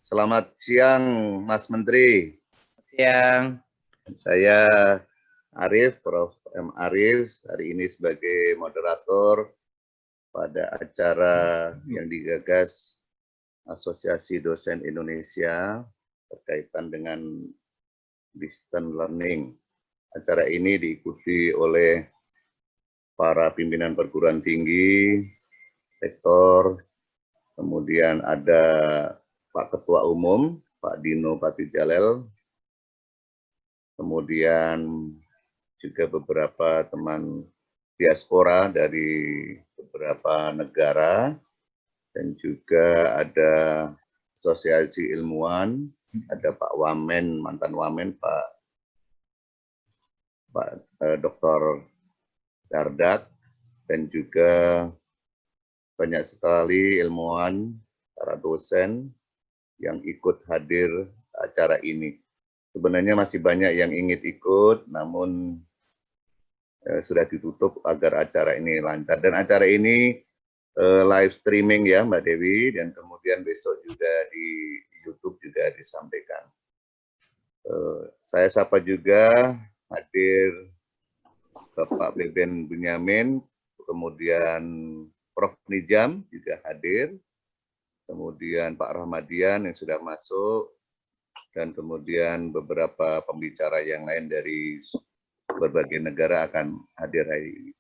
Selamat siang, Mas Menteri. Siang. Saya Arif, Prof. M. Arif, hari ini sebagai moderator pada acara yang digagas Asosiasi Dosen Indonesia berkaitan dengan distance learning. Acara ini diikuti oleh para pimpinan perguruan tinggi, rektor, kemudian ada Pak Ketua Umum, Pak Dino Patijalel, kemudian juga beberapa teman diaspora dari beberapa negara, dan juga ada asosiasi ilmuwan, ada Pak Wamen, mantan Wamen, Pak Dr. Dardak, dan juga banyak sekali ilmuwan, para dosen yang ikut hadir acara ini. Sebenarnya masih banyak yang ingin ikut, namun sudah ditutup agar acara ini lancar. Dan acara ini live streaming ya Mbak Dewi, dan kemudian besok juga di YouTube juga disampaikan. Saya sapa juga hadir Bapak Beben Bunyamin, kemudian Prof. Nijam juga hadir, kemudian Pak Rahmadian yang sudah masuk, dan kemudian beberapa pembicara yang lain dari berbagai negara akan hadir hari ini.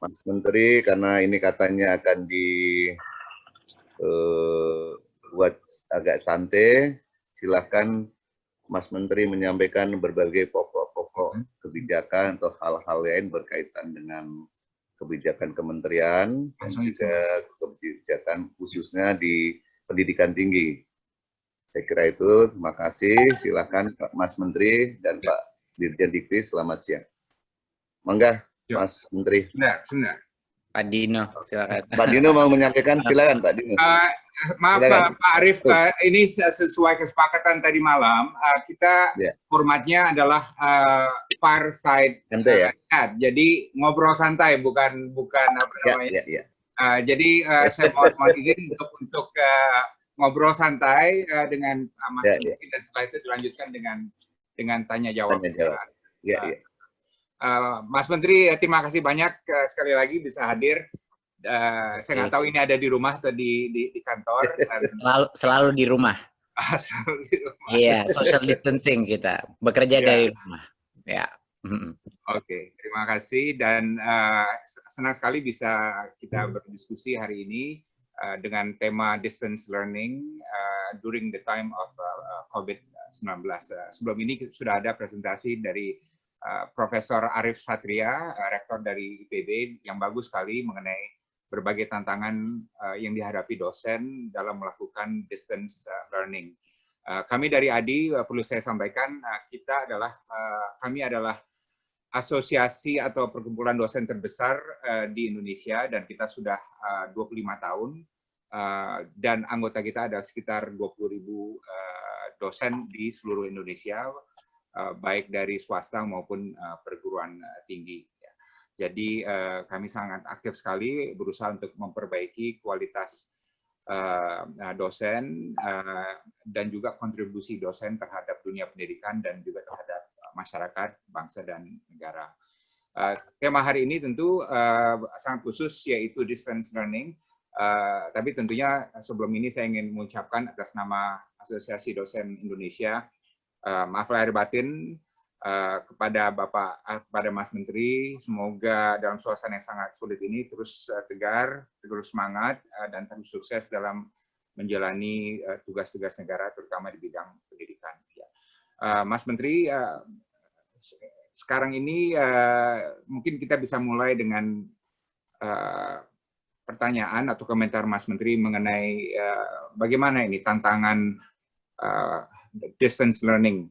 Mas Menteri, karena ini katanya akan dibuat agak santai, silahkan Mas Menteri menyampaikan berbagai pokok-pokok kebijakan atau hal-hal lain berkaitan dengan kebijakan kementerian dan juga kebijakan khususnya di pendidikan tinggi. Saya kira itu, terima kasih. Silakan Pak Mas Menteri dan Pak Dirjen Dikti, selamat siang. Mangga, Mas Menteri. Sebentar. Pak Dino, silakan. Pak Dino mau menyampaikan, silakan Pak Dino. Maaf Pak Arif, ini sesuai kesepakatan tadi malam, kita formatnya adalah fireside chat, jadi ngobrol santai, bukan apa namanya. Jadi saya mohon izin untuk ngobrol santai dengan Mas Menteri, dan setelah itu dilanjutkan dengan tanya jawab. Mas Menteri, terima kasih banyak sekali lagi bisa hadir. Saya nggak tahu ini ada di rumah atau di kantor. Selalu di rumah. Selalu di rumah. Iya, social distancing kita, bekerja dari rumah. Ya. Oke, terima kasih, dan senang sekali bisa kita berdiskusi hari ini dengan tema distance learning during the time of COVID-19. Sebelum ini sudah ada presentasi dari Profesor Arif Satria, rektor dari IPB, yang bagus sekali mengenai berbagai tantangan yang dihadapi dosen dalam melakukan distance learning. Kami dari ADI, perlu saya sampaikan, kami adalah asosiasi atau perkumpulan dosen terbesar di Indonesia, dan kita sudah 25 tahun, dan anggota kita ada sekitar 20.000 dosen di seluruh Indonesia, baik dari swasta maupun perguruan tinggi. Jadi kami sangat aktif sekali berusaha untuk memperbaiki kualitas dosen dan juga kontribusi dosen terhadap dunia pendidikan dan juga terhadap masyarakat, bangsa, dan negara. Tema hari ini tentu sangat khusus, yaitu distance learning. Tapi tentunya sebelum ini saya ingin mengucapkan atas nama Asosiasi Dosen Indonesia, maaf lahir batin kepada Mas Menteri, semoga dalam suasana yang sangat sulit ini terus tegar, terus semangat, dan terus sukses dalam menjalani tugas-tugas negara, terutama di bidang pendidikan. Mas Menteri, sekarang ini mungkin kita bisa mulai dengan pertanyaan atau komentar Mas Menteri mengenai bagaimana ini tantangan distance learning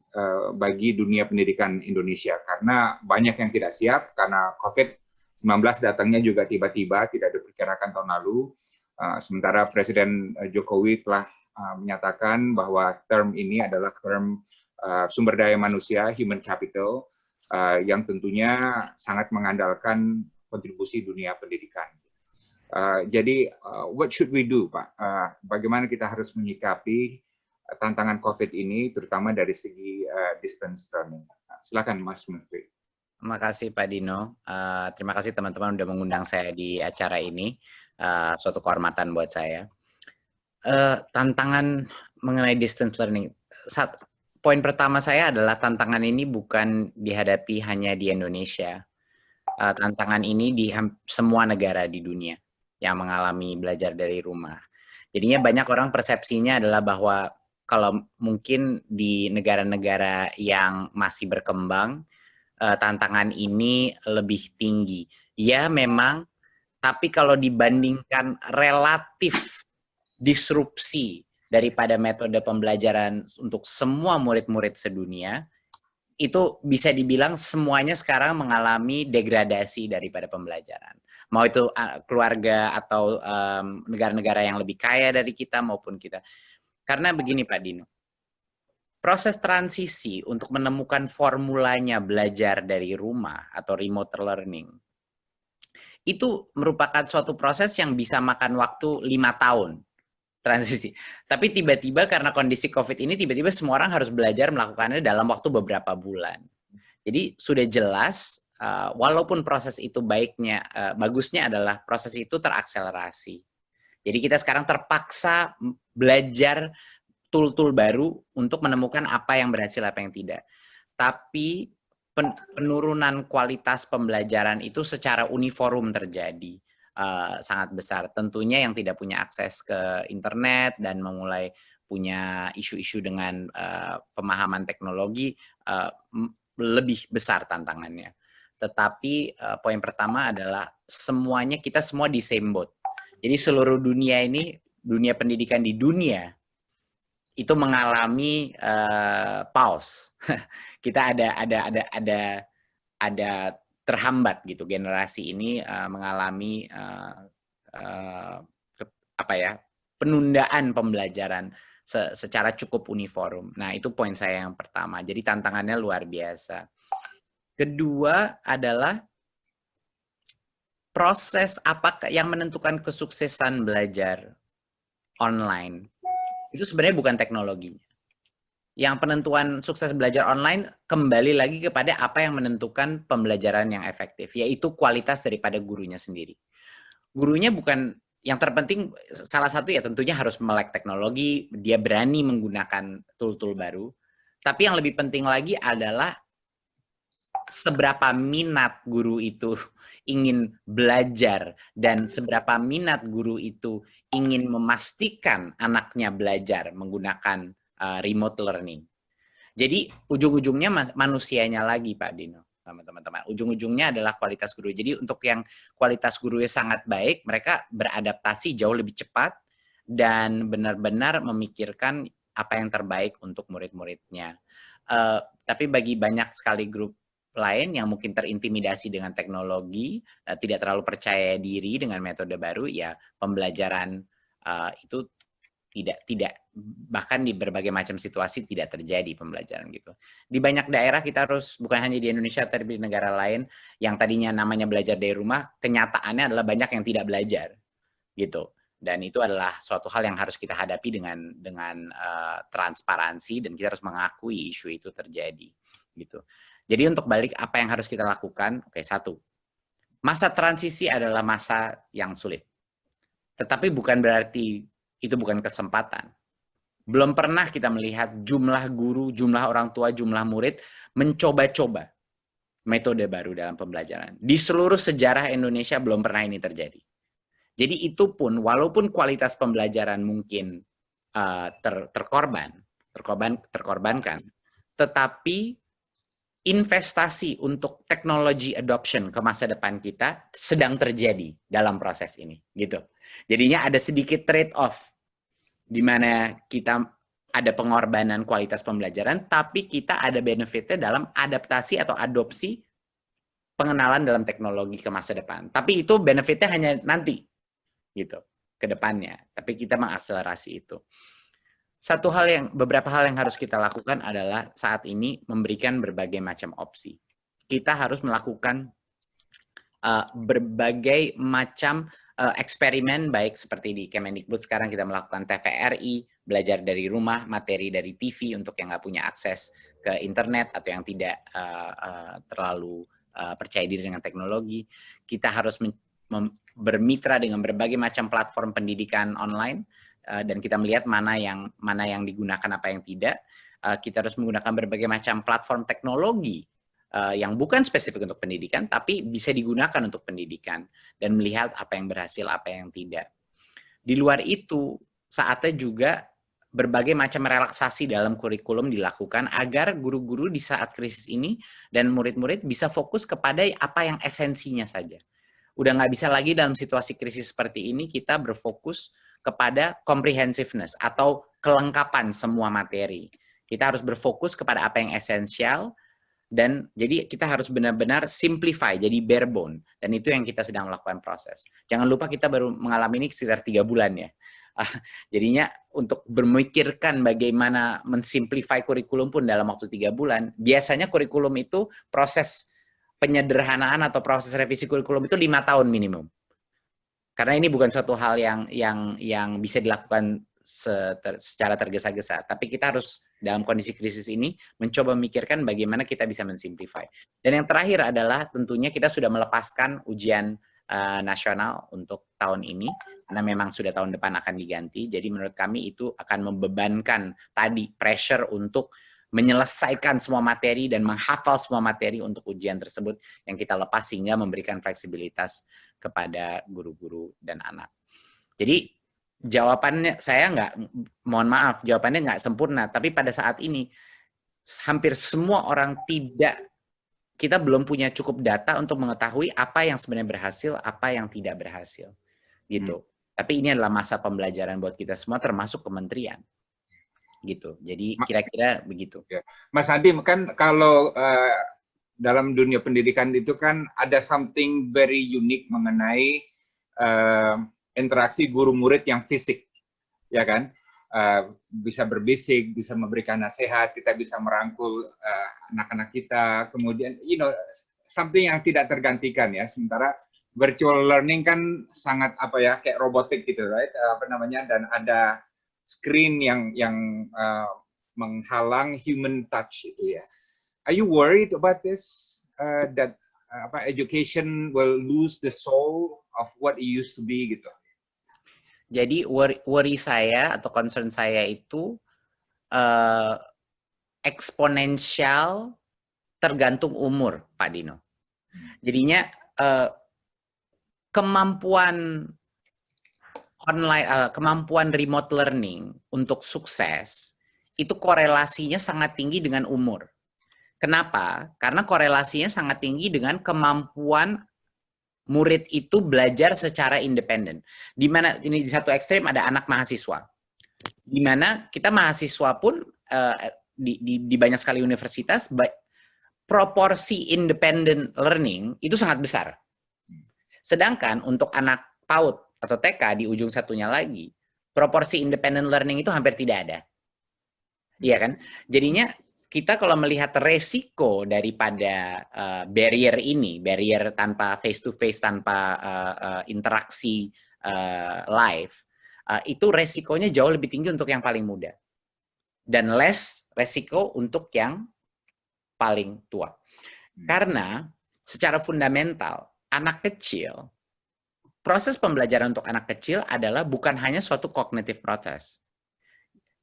bagi dunia pendidikan Indonesia, karena banyak yang tidak siap karena COVID-19 datangnya juga tiba-tiba, tidak diperkirakan tahun lalu. Sementara Presiden Jokowi telah menyatakan bahwa term ini adalah term sumber daya manusia, human capital, yang tentunya sangat mengandalkan kontribusi dunia pendidikan. Jadi, what should we do, Pak? Bagaimana kita harus menyikapi tantangan COVID ini, terutama dari segi distance learning. Silakan Mas Menteri. Terima kasih Pak Dino. Terima kasih teman-teman udah mengundang saya di acara ini. Suatu kehormatan buat saya. Tantangan mengenai distance learning. Poin pertama saya adalah tantangan ini bukan dihadapi hanya di Indonesia. Tantangan ini di semua negara di dunia yang mengalami belajar dari rumah. Jadinya banyak orang persepsinya adalah bahwa kalau mungkin di negara-negara yang masih berkembang, tantangan ini lebih tinggi. Ya memang, tapi kalau dibandingkan relatif disrupsi daripada metode pembelajaran untuk semua murid-murid sedunia, itu bisa dibilang semuanya sekarang mengalami degradasi daripada pembelajaran. Mau itu keluarga atau negara-negara yang lebih kaya dari kita maupun kita. Karena begini Pak Dino, proses transisi untuk menemukan formulanya belajar dari rumah atau remote learning, itu merupakan suatu proses yang bisa makan waktu 5 tahun transisi. Tapi tiba-tiba karena kondisi COVID ini, tiba-tiba semua orang harus belajar melakukannya dalam waktu beberapa bulan. Jadi sudah jelas, walaupun proses itu bagusnya adalah proses itu terakselerasi. Jadi kita sekarang terpaksa belajar tool-tool baru untuk menemukan apa yang berhasil, apa yang tidak. Tapi penurunan kualitas pembelajaran itu secara uniform terjadi. Sangat besar. Tentunya yang tidak punya akses ke internet dan memulai punya isu-isu dengan pemahaman teknologi lebih besar tantangannya. Tetapi poin pertama adalah kita semua di same boat. Jadi seluruh dunia ini, dunia pendidikan di dunia itu mengalami pause. Kita ada terhambat gitu, generasi ini mengalami penundaan pembelajaran secara cukup uniform. Nah, itu poin saya yang pertama. Jadi tantangannya luar biasa. Kedua adalah proses apakah yang menentukan kesuksesan belajar online. Itu sebenarnya bukan teknologinya. Yang penentuan sukses belajar online kembali lagi kepada apa yang menentukan pembelajaran yang efektif, yaitu kualitas daripada gurunya sendiri. Gurunya bukan yang terpenting, salah satu ya tentunya harus melek teknologi, dia berani menggunakan tool-tool baru. Tapi yang lebih penting lagi adalah seberapa minat guru itu ingin belajar dan seberapa minat guru itu ingin memastikan anaknya belajar menggunakan remote learning. Jadi ujung-ujungnya manusianya lagi Pak Dino, teman-teman. Ujung-ujungnya adalah kualitas guru. Jadi untuk yang kualitas gurunya sangat baik, mereka beradaptasi jauh lebih cepat dan benar-benar memikirkan apa yang terbaik untuk murid-muridnya. Tapi bagi banyak sekali grup lain yang mungkin terintimidasi dengan teknologi, tidak terlalu percaya diri dengan metode baru, ya pembelajaran itu tidak bahkan di berbagai macam situasi tidak terjadi pembelajaran gitu. Di banyak daerah kita harus, bukan hanya di Indonesia tapi di negara lain yang tadinya namanya belajar dari rumah, kenyataannya adalah banyak yang tidak belajar gitu. Dan itu adalah suatu hal yang harus kita hadapi dengan transparansi dan kita harus mengakui isu itu terjadi gitu. Jadi untuk balik apa yang harus kita lakukan? Oke, satu, masa transisi adalah masa yang sulit. Tetapi bukan berarti itu bukan kesempatan. Belum pernah kita melihat jumlah guru, jumlah orang tua, jumlah murid mencoba-coba metode baru dalam pembelajaran. Di seluruh sejarah Indonesia belum pernah ini terjadi. Jadi itu pun walaupun kualitas pembelajaran mungkin terkorbankan, tetapi investasi untuk teknologi adoption ke masa depan kita sedang terjadi dalam proses ini, gitu. Jadinya ada sedikit trade-off di mana kita ada pengorbanan kualitas pembelajaran, tapi kita ada benefitnya dalam adaptasi atau adopsi pengenalan dalam teknologi ke masa depan. Tapi itu benefitnya hanya nanti, gitu, ke depannya. Tapi kita mengakselerasi itu. Beberapa hal yang harus kita lakukan adalah saat ini memberikan berbagai macam opsi. Kita harus melakukan berbagai macam eksperimen, baik seperti di Kemendikbud sekarang kita melakukan TVRI, belajar dari rumah, materi dari TV untuk yang nggak punya akses ke internet atau yang tidak terlalu percaya diri dengan teknologi. Kita harus bermitra dengan berbagai macam platform pendidikan online dan kita melihat mana yang digunakan, apa yang tidak. Kita harus menggunakan berbagai macam platform teknologi yang bukan spesifik untuk pendidikan, tapi bisa digunakan untuk pendidikan dan melihat apa yang berhasil, apa yang tidak. Di luar itu, saatnya juga berbagai macam relaksasi dalam kurikulum dilakukan agar guru-guru di saat krisis ini dan murid-murid bisa fokus kepada apa yang esensinya saja. Udah nggak bisa lagi dalam situasi krisis seperti ini kita berfokus kepada comprehensiveness atau kelengkapan semua materi. Kita harus berfokus kepada apa yang esensial, dan jadi kita harus benar-benar simplify, jadi bare bone. Dan itu yang kita sedang melakukan proses. Jangan lupa kita baru mengalami ini sekitar 3 bulan ya. Jadinya untuk bermikirkan bagaimana mensimplify kurikulum pun dalam waktu 3 bulan, biasanya kurikulum itu proses penyederhanaan atau proses revisi kurikulum itu 5 tahun minimum. Karena ini bukan suatu hal yang bisa dilakukan secara tergesa-gesa, tapi kita harus dalam kondisi krisis ini mencoba memikirkan bagaimana kita bisa mensimplify. Dan yang terakhir adalah tentunya kita sudah melepaskan ujian nasional untuk tahun ini, karena memang sudah tahun depan akan diganti. Jadi menurut kami itu akan membebankan tadi pressure untuk menyelesaikan semua materi dan menghafal semua materi untuk ujian tersebut yang kita lepas sehingga memberikan fleksibilitas kepada guru-guru dan anak. Jadi jawabannya mohon maaf, jawabannya nggak sempurna, tapi pada saat ini hampir semua orang kita belum punya cukup data untuk mengetahui apa yang sebenarnya berhasil, apa yang tidak berhasil, gitu. Tapi ini adalah masa pembelajaran buat kita semua, termasuk kementerian, gitu. Jadi kira-kira begitu. Mas Adi, kan kalau dalam dunia pendidikan itu kan ada something very unique mengenai interaksi guru murid yang fisik, ya kan? Bisa berbisik, bisa memberikan nasihat, kita bisa merangkul anak-anak kita, kemudian something yang tidak tergantikan ya. Sementara virtual learning kan sangat kayak robotik gitu, right? Dan ada screen yang menghalang human touch itu ya. Are you worried about this? That education will lose the soul of what it used to be gitu? Jadi worry saya atau concern saya itu eksponensial tergantung umur, Pak Dino. Jadinya kemampuan online, kemampuan remote learning untuk sukses itu korelasinya sangat tinggi dengan umur. Kenapa? Karena korelasinya sangat tinggi dengan kemampuan murid itu belajar secara independen. Di mana ini di satu ekstrem ada anak mahasiswa. Di mana kita mahasiswa pun di banyak sekali universitas proporsi independent learning itu sangat besar. Sedangkan untuk anak PAUD atau TK di ujung satunya lagi, proporsi independent learning itu hampir tidak ada. Iya kan? Jadinya kita kalau melihat resiko daripada barrier tanpa face to face, tanpa interaksi live, itu resikonya jauh lebih tinggi untuk yang paling muda dan less resiko untuk yang paling tua. Karena secara fundamental anak kecil, proses pembelajaran untuk anak kecil adalah bukan hanya suatu cognitive process.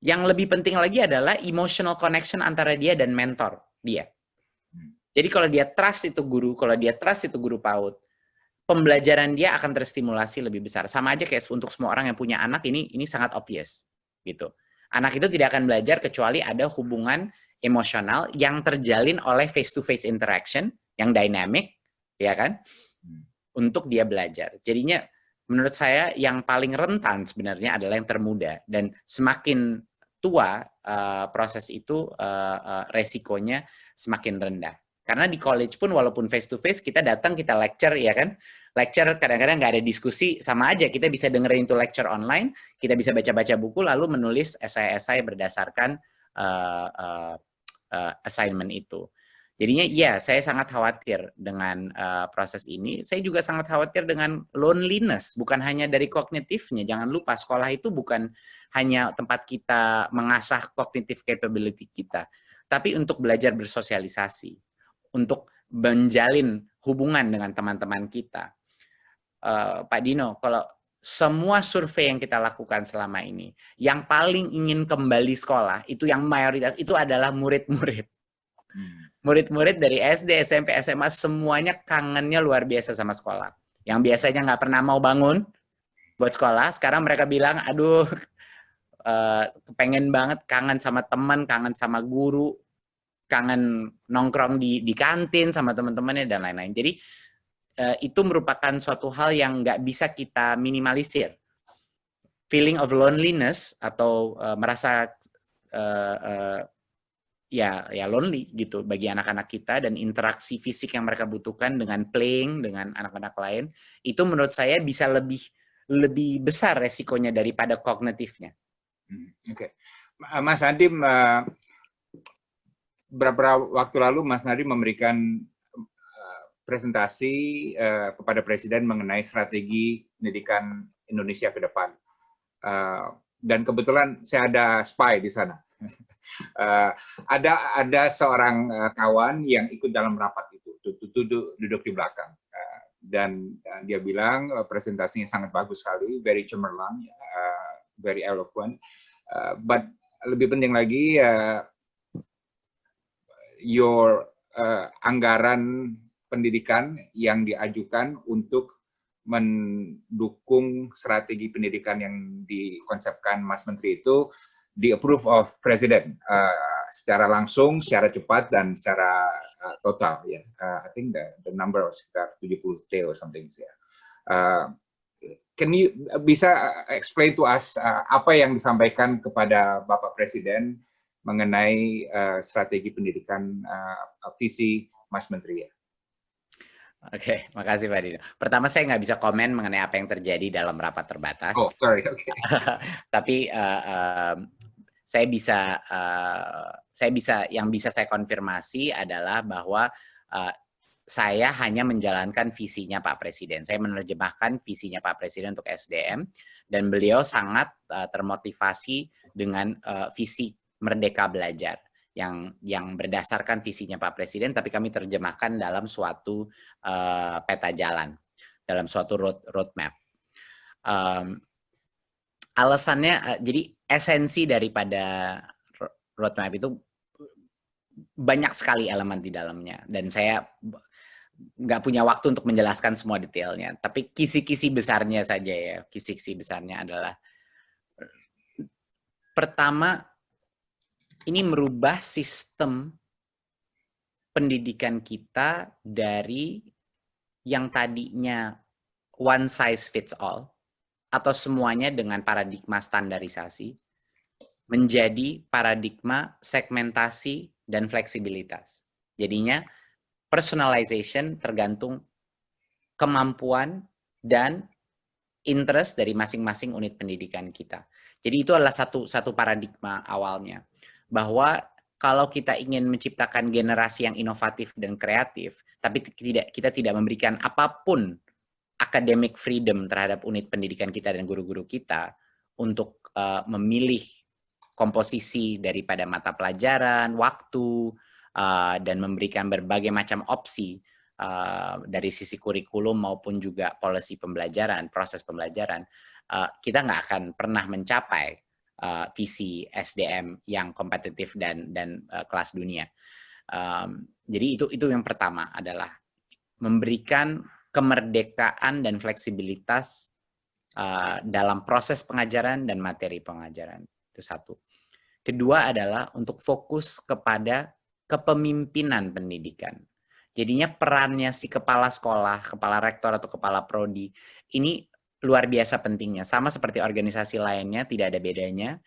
Yang lebih penting lagi adalah emotional connection antara dia dan mentor dia. Jadi kalau dia trust itu guru, kalau dia trust itu guru PAUD, pembelajaran dia akan terstimulasi lebih besar. Sama aja kayak untuk semua orang yang punya anak, ini sangat obvious gitu. Anak itu tidak akan belajar kecuali ada hubungan emosional yang terjalin oleh face to face interaction yang dynamic, ya kan? Untuk dia belajar. Jadinya menurut saya yang paling rentan sebenarnya adalah yang termuda, dan semakin tua proses itu resikonya semakin rendah. Karena di college pun walaupun face to face kita datang, kita lecture, ya kan? Lecture kadang-kadang nggak ada diskusi, sama aja kita bisa dengerin itu lecture online, kita bisa baca-baca buku lalu menulis esai-esai berdasarkan assignment itu. Jadinya ya, saya sangat khawatir dengan proses ini. Saya juga sangat khawatir dengan loneliness, bukan hanya dari kognitifnya. Jangan lupa, sekolah itu bukan hanya tempat kita mengasah cognitive capability kita, tapi untuk belajar bersosialisasi, untuk menjalin hubungan dengan teman-teman kita. Pak Dino, kalau semua survei yang kita lakukan selama ini, yang paling ingin kembali sekolah, itu yang mayoritas, itu adalah murid-murid. Murid-murid dari SD, SMP, SMA, semuanya kangennya luar biasa sama sekolah. Yang biasanya nggak pernah mau bangun buat sekolah, sekarang mereka bilang, aduh, pengen banget, kangen sama teman, kangen sama guru, kangen nongkrong di kantin sama teman-temannya, dan lain-lain. Jadi, itu merupakan suatu hal yang nggak bisa kita minimalisir. Feeling of loneliness, atau merasa ya lonely gitu bagi anak-anak kita, dan interaksi fisik yang mereka butuhkan dengan playing dengan anak-anak lain, itu menurut saya bisa lebih besar resikonya daripada kognitifnya. Oke. Mas Nadiem, beberapa waktu lalu Mas Nadiem memberikan presentasi kepada Presiden mengenai strategi pendidikan Indonesia ke depan. Dan kebetulan saya ada spy di sana. Ada seorang kawan yang ikut dalam rapat itu, duduk di belakang, dan dia bilang presentasinya sangat bagus sekali, very cemerlang, very eloquent, but lebih penting lagi your anggaran pendidikan yang diajukan untuk mendukung strategi pendidikan yang dikonsepkan Mas Menteri itu di-approve of Presiden secara langsung, secara cepat, dan secara total. Ya, I think the number of sekitar 70 T or something. Can you bisa explain to us apa yang disampaikan kepada Bapak Presiden mengenai strategi pendidikan visi Mas Menteri ya? Oke, makasih Pak Dino. Pertama, saya nggak bisa komen mengenai apa yang terjadi dalam rapat terbatas. Oh, sorry, oke. Tapi yang bisa saya konfirmasi adalah bahwa saya hanya menjalankan visinya Pak Presiden. Saya menerjemahkan visinya Pak Presiden untuk SDM, dan beliau sangat termotivasi dengan visi Merdeka Belajar yang berdasarkan visinya Pak Presiden, tapi kami terjemahkan dalam suatu peta jalan, dalam suatu roadmap. Alasannya, jadi esensi daripada roadmap itu banyak sekali elemen di dalamnya, dan saya nggak punya waktu untuk menjelaskan semua detailnya, tapi kisi-kisi besarnya saja ya. Kisi-kisi besarnya adalah, pertama, ini merubah sistem pendidikan kita dari yang tadinya one size fits all, atau semuanya dengan paradigma standarisasi, menjadi paradigma segmentasi dan fleksibilitas. Jadinya personalization tergantung kemampuan dan interest dari masing-masing unit pendidikan kita. Jadi itu adalah satu paradigma awalnya, bahwa kalau kita ingin menciptakan generasi yang inovatif dan kreatif, tapi kita tidak memberikan apapun academic freedom terhadap unit pendidikan kita dan guru-guru kita untuk memilih komposisi daripada mata pelajaran, waktu, dan memberikan berbagai macam opsi dari sisi kurikulum maupun juga policy pembelajaran, proses pembelajaran, kita nggak akan pernah mencapai visi SDM yang kompetitif dan kelas dunia. Jadi itu yang pertama, adalah memberikan kemerdekaan dan fleksibilitas dalam proses pengajaran dan materi pengajaran. Itu satu. Kedua adalah untuk fokus kepada kepemimpinan pendidikan. Jadinya perannya si kepala sekolah, kepala rektor atau kepala prodi ini luar biasa pentingnya. Sama seperti organisasi lainnya, tidak ada bedanya.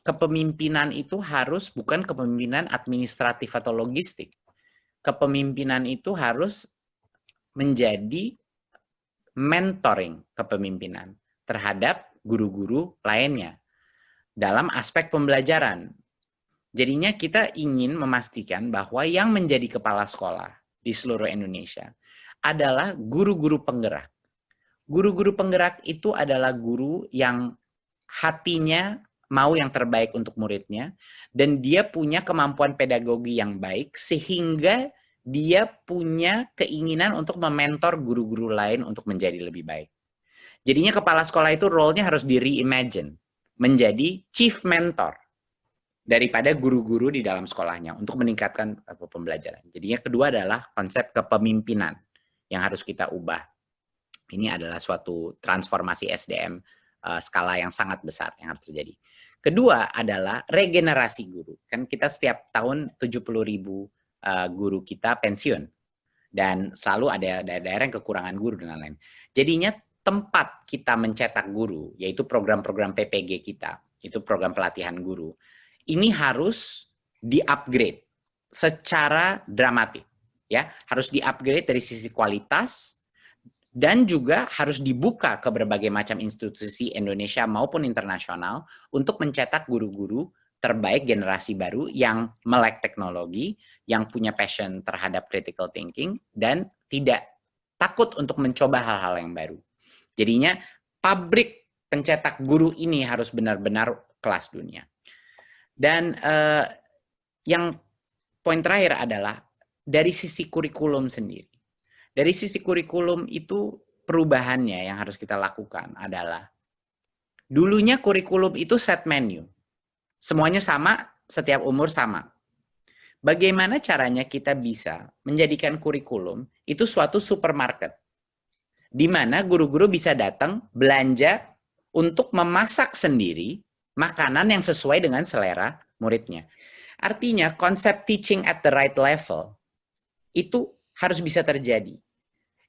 Kepemimpinan itu harus bukan kepemimpinan administratif atau logistik. Kepemimpinan itu harus menjadi mentoring kepemimpinan terhadap guru-guru lainnya dalam aspek pembelajaran. Jadinya kita ingin memastikan bahwa yang menjadi kepala sekolah di seluruh Indonesia adalah guru-guru penggerak. Guru-guru penggerak itu adalah guru yang hatinya mau yang terbaik untuk muridnya, dan dia punya kemampuan pedagogi yang baik, sehingga dia punya keinginan untuk mementor guru-guru lain untuk menjadi lebih baik. Jadinya kepala sekolah itu role-nya harus di-reimagine, menjadi chief mentor daripada guru-guru di dalam sekolahnya untuk meningkatkan pembelajaran. Jadinya kedua adalah konsep kepemimpinan yang harus kita ubah. Ini adalah suatu transformasi SDM skala yang sangat besar yang harus terjadi. Kedua adalah regenerasi guru. Kan kita setiap tahun 70.000 guru kita pensiun. Dan selalu ada daerah yang kekurangan guru dan lain-lain. Jadinya tempat kita mencetak guru, yaitu program-program PPG kita, itu program pelatihan guru, ini harus di-upgrade secara dramatik. Ya, harus di-upgrade dari sisi kualitas, dan juga harus dibuka ke berbagai macam institusi Indonesia maupun internasional untuk mencetak guru-guru terbaik generasi baru yang melek teknologi, yang punya passion terhadap critical thinking, dan tidak takut untuk mencoba hal-hal yang baru. Jadinya pabrik pencetak guru ini harus benar-benar kelas dunia. Dan yang poin terakhir adalah dari sisi kurikulum sendiri. Dari sisi kurikulum itu perubahannya yang harus kita lakukan adalah dulunya kurikulum itu set menu. Semuanya sama, setiap umur sama. Bagaimana caranya kita bisa menjadikan kurikulum itu suatu supermarket, di mana guru-guru bisa datang belanja untuk memasak sendiri makanan yang sesuai dengan selera muridnya. Artinya konsep teaching at the right level itu harus bisa terjadi.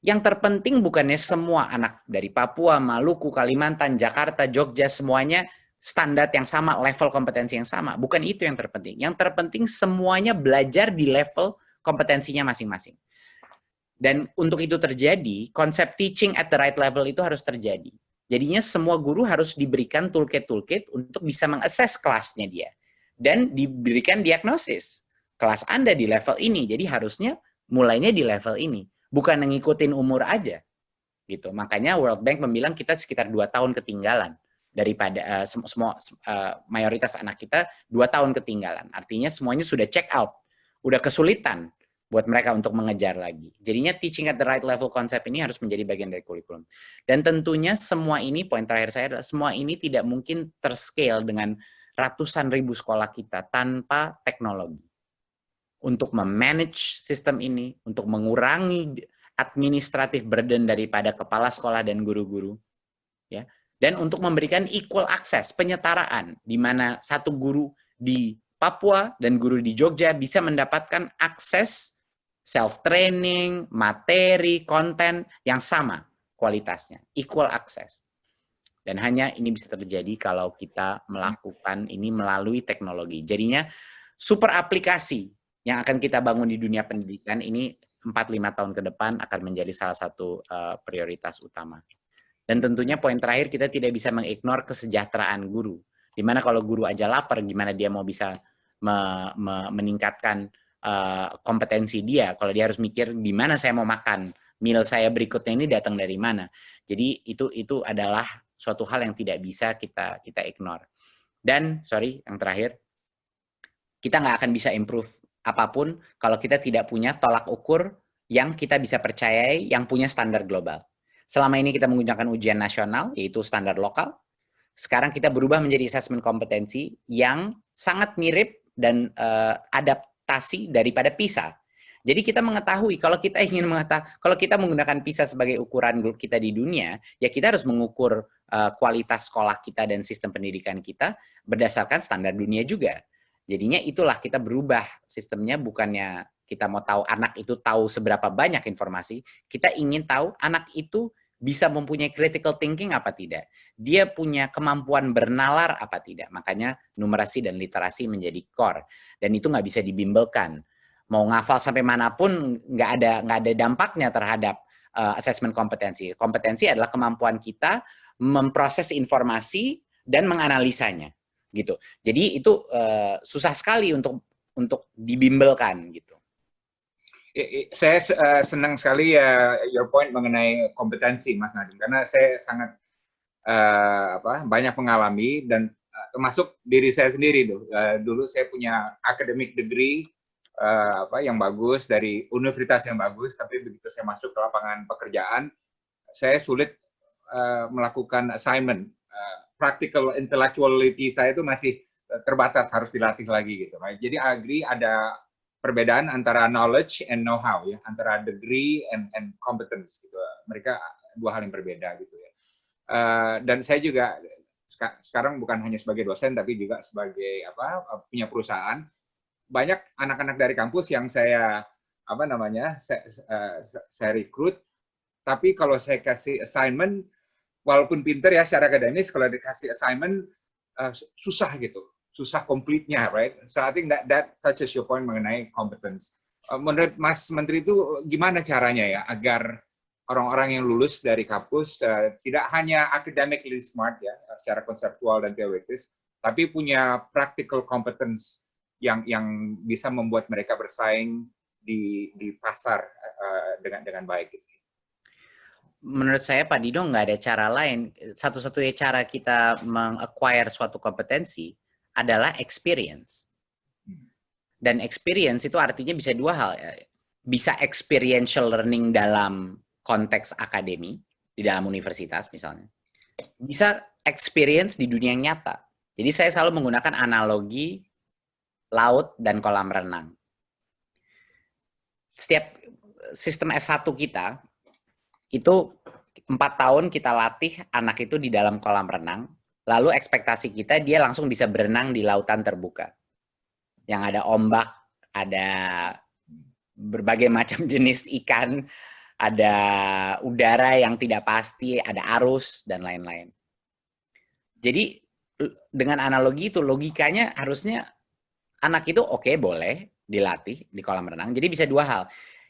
Yang terpenting bukannya semua anak dari Papua, Maluku, Kalimantan, Jakarta, Jogja, semuanya standar yang sama, level kompetensi yang sama. Bukan itu yang terpenting. Yang terpenting semuanya belajar di level kompetensinya masing-masing. Dan untuk itu terjadi, konsep teaching at the right level itu harus terjadi. Jadinya semua guru harus diberikan toolkit-toolkit untuk bisa mengakses kelasnya dia. Dan diberikan diagnosis. Kelas Anda di level ini, jadi harusnya mulainya di level ini. Bukan ngikutin umur aja. Gitu. Makanya World Bank membilang kita sekitar 2 tahun ketinggalan. Daripada semua mayoritas anak kita 2 tahun ketinggalan. Artinya semuanya sudah check out. Udah kesulitan buat mereka untuk mengejar lagi. Jadinya teaching at the right level konsep ini harus menjadi bagian dari kurikulum. Dan tentunya semua ini, poin terakhir saya adalah semua ini tidak mungkin terscale dengan ratusan ribu sekolah kita tanpa teknologi. Untuk memanage sistem ini, untuk mengurangi administratif burden daripada kepala sekolah dan guru-guru, ya, dan untuk memberikan equal access, penyetaraan, di mana satu guru di Papua dan guru di Jogja bisa mendapatkan akses self-training, materi, konten yang sama kualitasnya, equal access. Dan hanya ini bisa terjadi kalau kita melakukan ini melalui teknologi. Jadinya super aplikasi yang akan kita bangun di dunia pendidikan ini 4-5 tahun ke depan akan menjadi salah satu prioritas utama. Dan tentunya poin terakhir, kita tidak bisa mengignore kesejahteraan guru. Dimana kalau guru aja lapar, gimana dia mau bisa meningkatkan kompetensi dia, kalau dia harus mikir di mana saya mau makan, meal saya berikutnya ini datang dari mana. Jadi itu adalah suatu hal yang tidak bisa kita ignore. Dan yang terakhir, kita nggak akan bisa improve apapun kalau kita tidak punya tolak ukur yang kita bisa percayai, yang punya standar global. Selama ini kita menggunakan ujian nasional, yaitu standar lokal. Sekarang kita berubah menjadi asesmen kompetensi yang sangat mirip dan adaptasi daripada PISA. Jadi kita mengetahui kalau kita menggunakan PISA sebagai ukuran kita di dunia, ya kita harus mengukur kualitas sekolah kita dan sistem pendidikan kita berdasarkan standar dunia juga. Jadinya itulah kita berubah sistemnya, bukannya kita mau tahu anak itu tahu seberapa banyak informasi, kita ingin tahu anak itu bisa mempunyai critical thinking apa tidak. Dia punya kemampuan bernalar apa tidak. Makanya numerasi dan literasi menjadi core. Dan itu nggak bisa dibimbelkan. Mau ngafal sampai manapun nggak ada dampaknya terhadap asesmen kompetensi. Kompetensi adalah kemampuan kita memproses informasi dan menganalisanya. gitu. Jadi itu susah sekali untuk dibimbelkan gitu. Saya senang sekali your point mengenai kompetensi, Mas Nadiem, karena saya sangat banyak mengalami dan termasuk diri saya sendiri tuh. Dulu saya punya academic degree yang bagus dari universitas yang bagus, tapi begitu saya masuk ke lapangan pekerjaan, saya sulit melakukan assignment. Practical intellectuality saya itu masih terbatas, harus dilatih lagi gitu. Jadi agree ada perbedaan antara knowledge and know-how ya, antara degree and competence gitu. Mereka dua hal yang berbeda gitu ya. Dan saya juga sekarang bukan hanya sebagai dosen tapi juga sebagai punya perusahaan. Banyak anak-anak dari kampus yang saya saya rekrut, tapi kalau saya kasih assignment, walaupun pinter ya secara akademis, kalau dikasih assignment susah gitu, susah komplitnya, right? So I think that touches your point mengenai competence. Menurut Mas Menteri itu gimana caranya ya agar orang-orang yang lulus dari kampus tidak hanya academically smart ya, secara konseptual dan teoritis, tapi punya practical competence yang bisa membuat mereka bersaing di pasar dengan baik gitu. Menurut saya Pak Dino nggak ada cara lain. Satu-satunya cara kita meng-acquire suatu kompetensi adalah experience. Dan experience itu artinya bisa dua hal. Bisa experiential learning dalam konteks akademi, di dalam universitas misalnya. Bisa experience di dunia yang nyata. Jadi saya selalu menggunakan analogi laut dan kolam renang. Setiap sistem S1 kita, itu 4 tahun kita latih anak itu di dalam kolam renang, lalu ekspektasi kita dia langsung bisa berenang di lautan terbuka. Yang ada ombak, ada berbagai macam jenis ikan, ada udara yang tidak pasti, ada arus, dan lain-lain. Jadi dengan analogi itu, logikanya harusnya anak itu oke, boleh dilatih di kolam renang. Jadi bisa dua hal.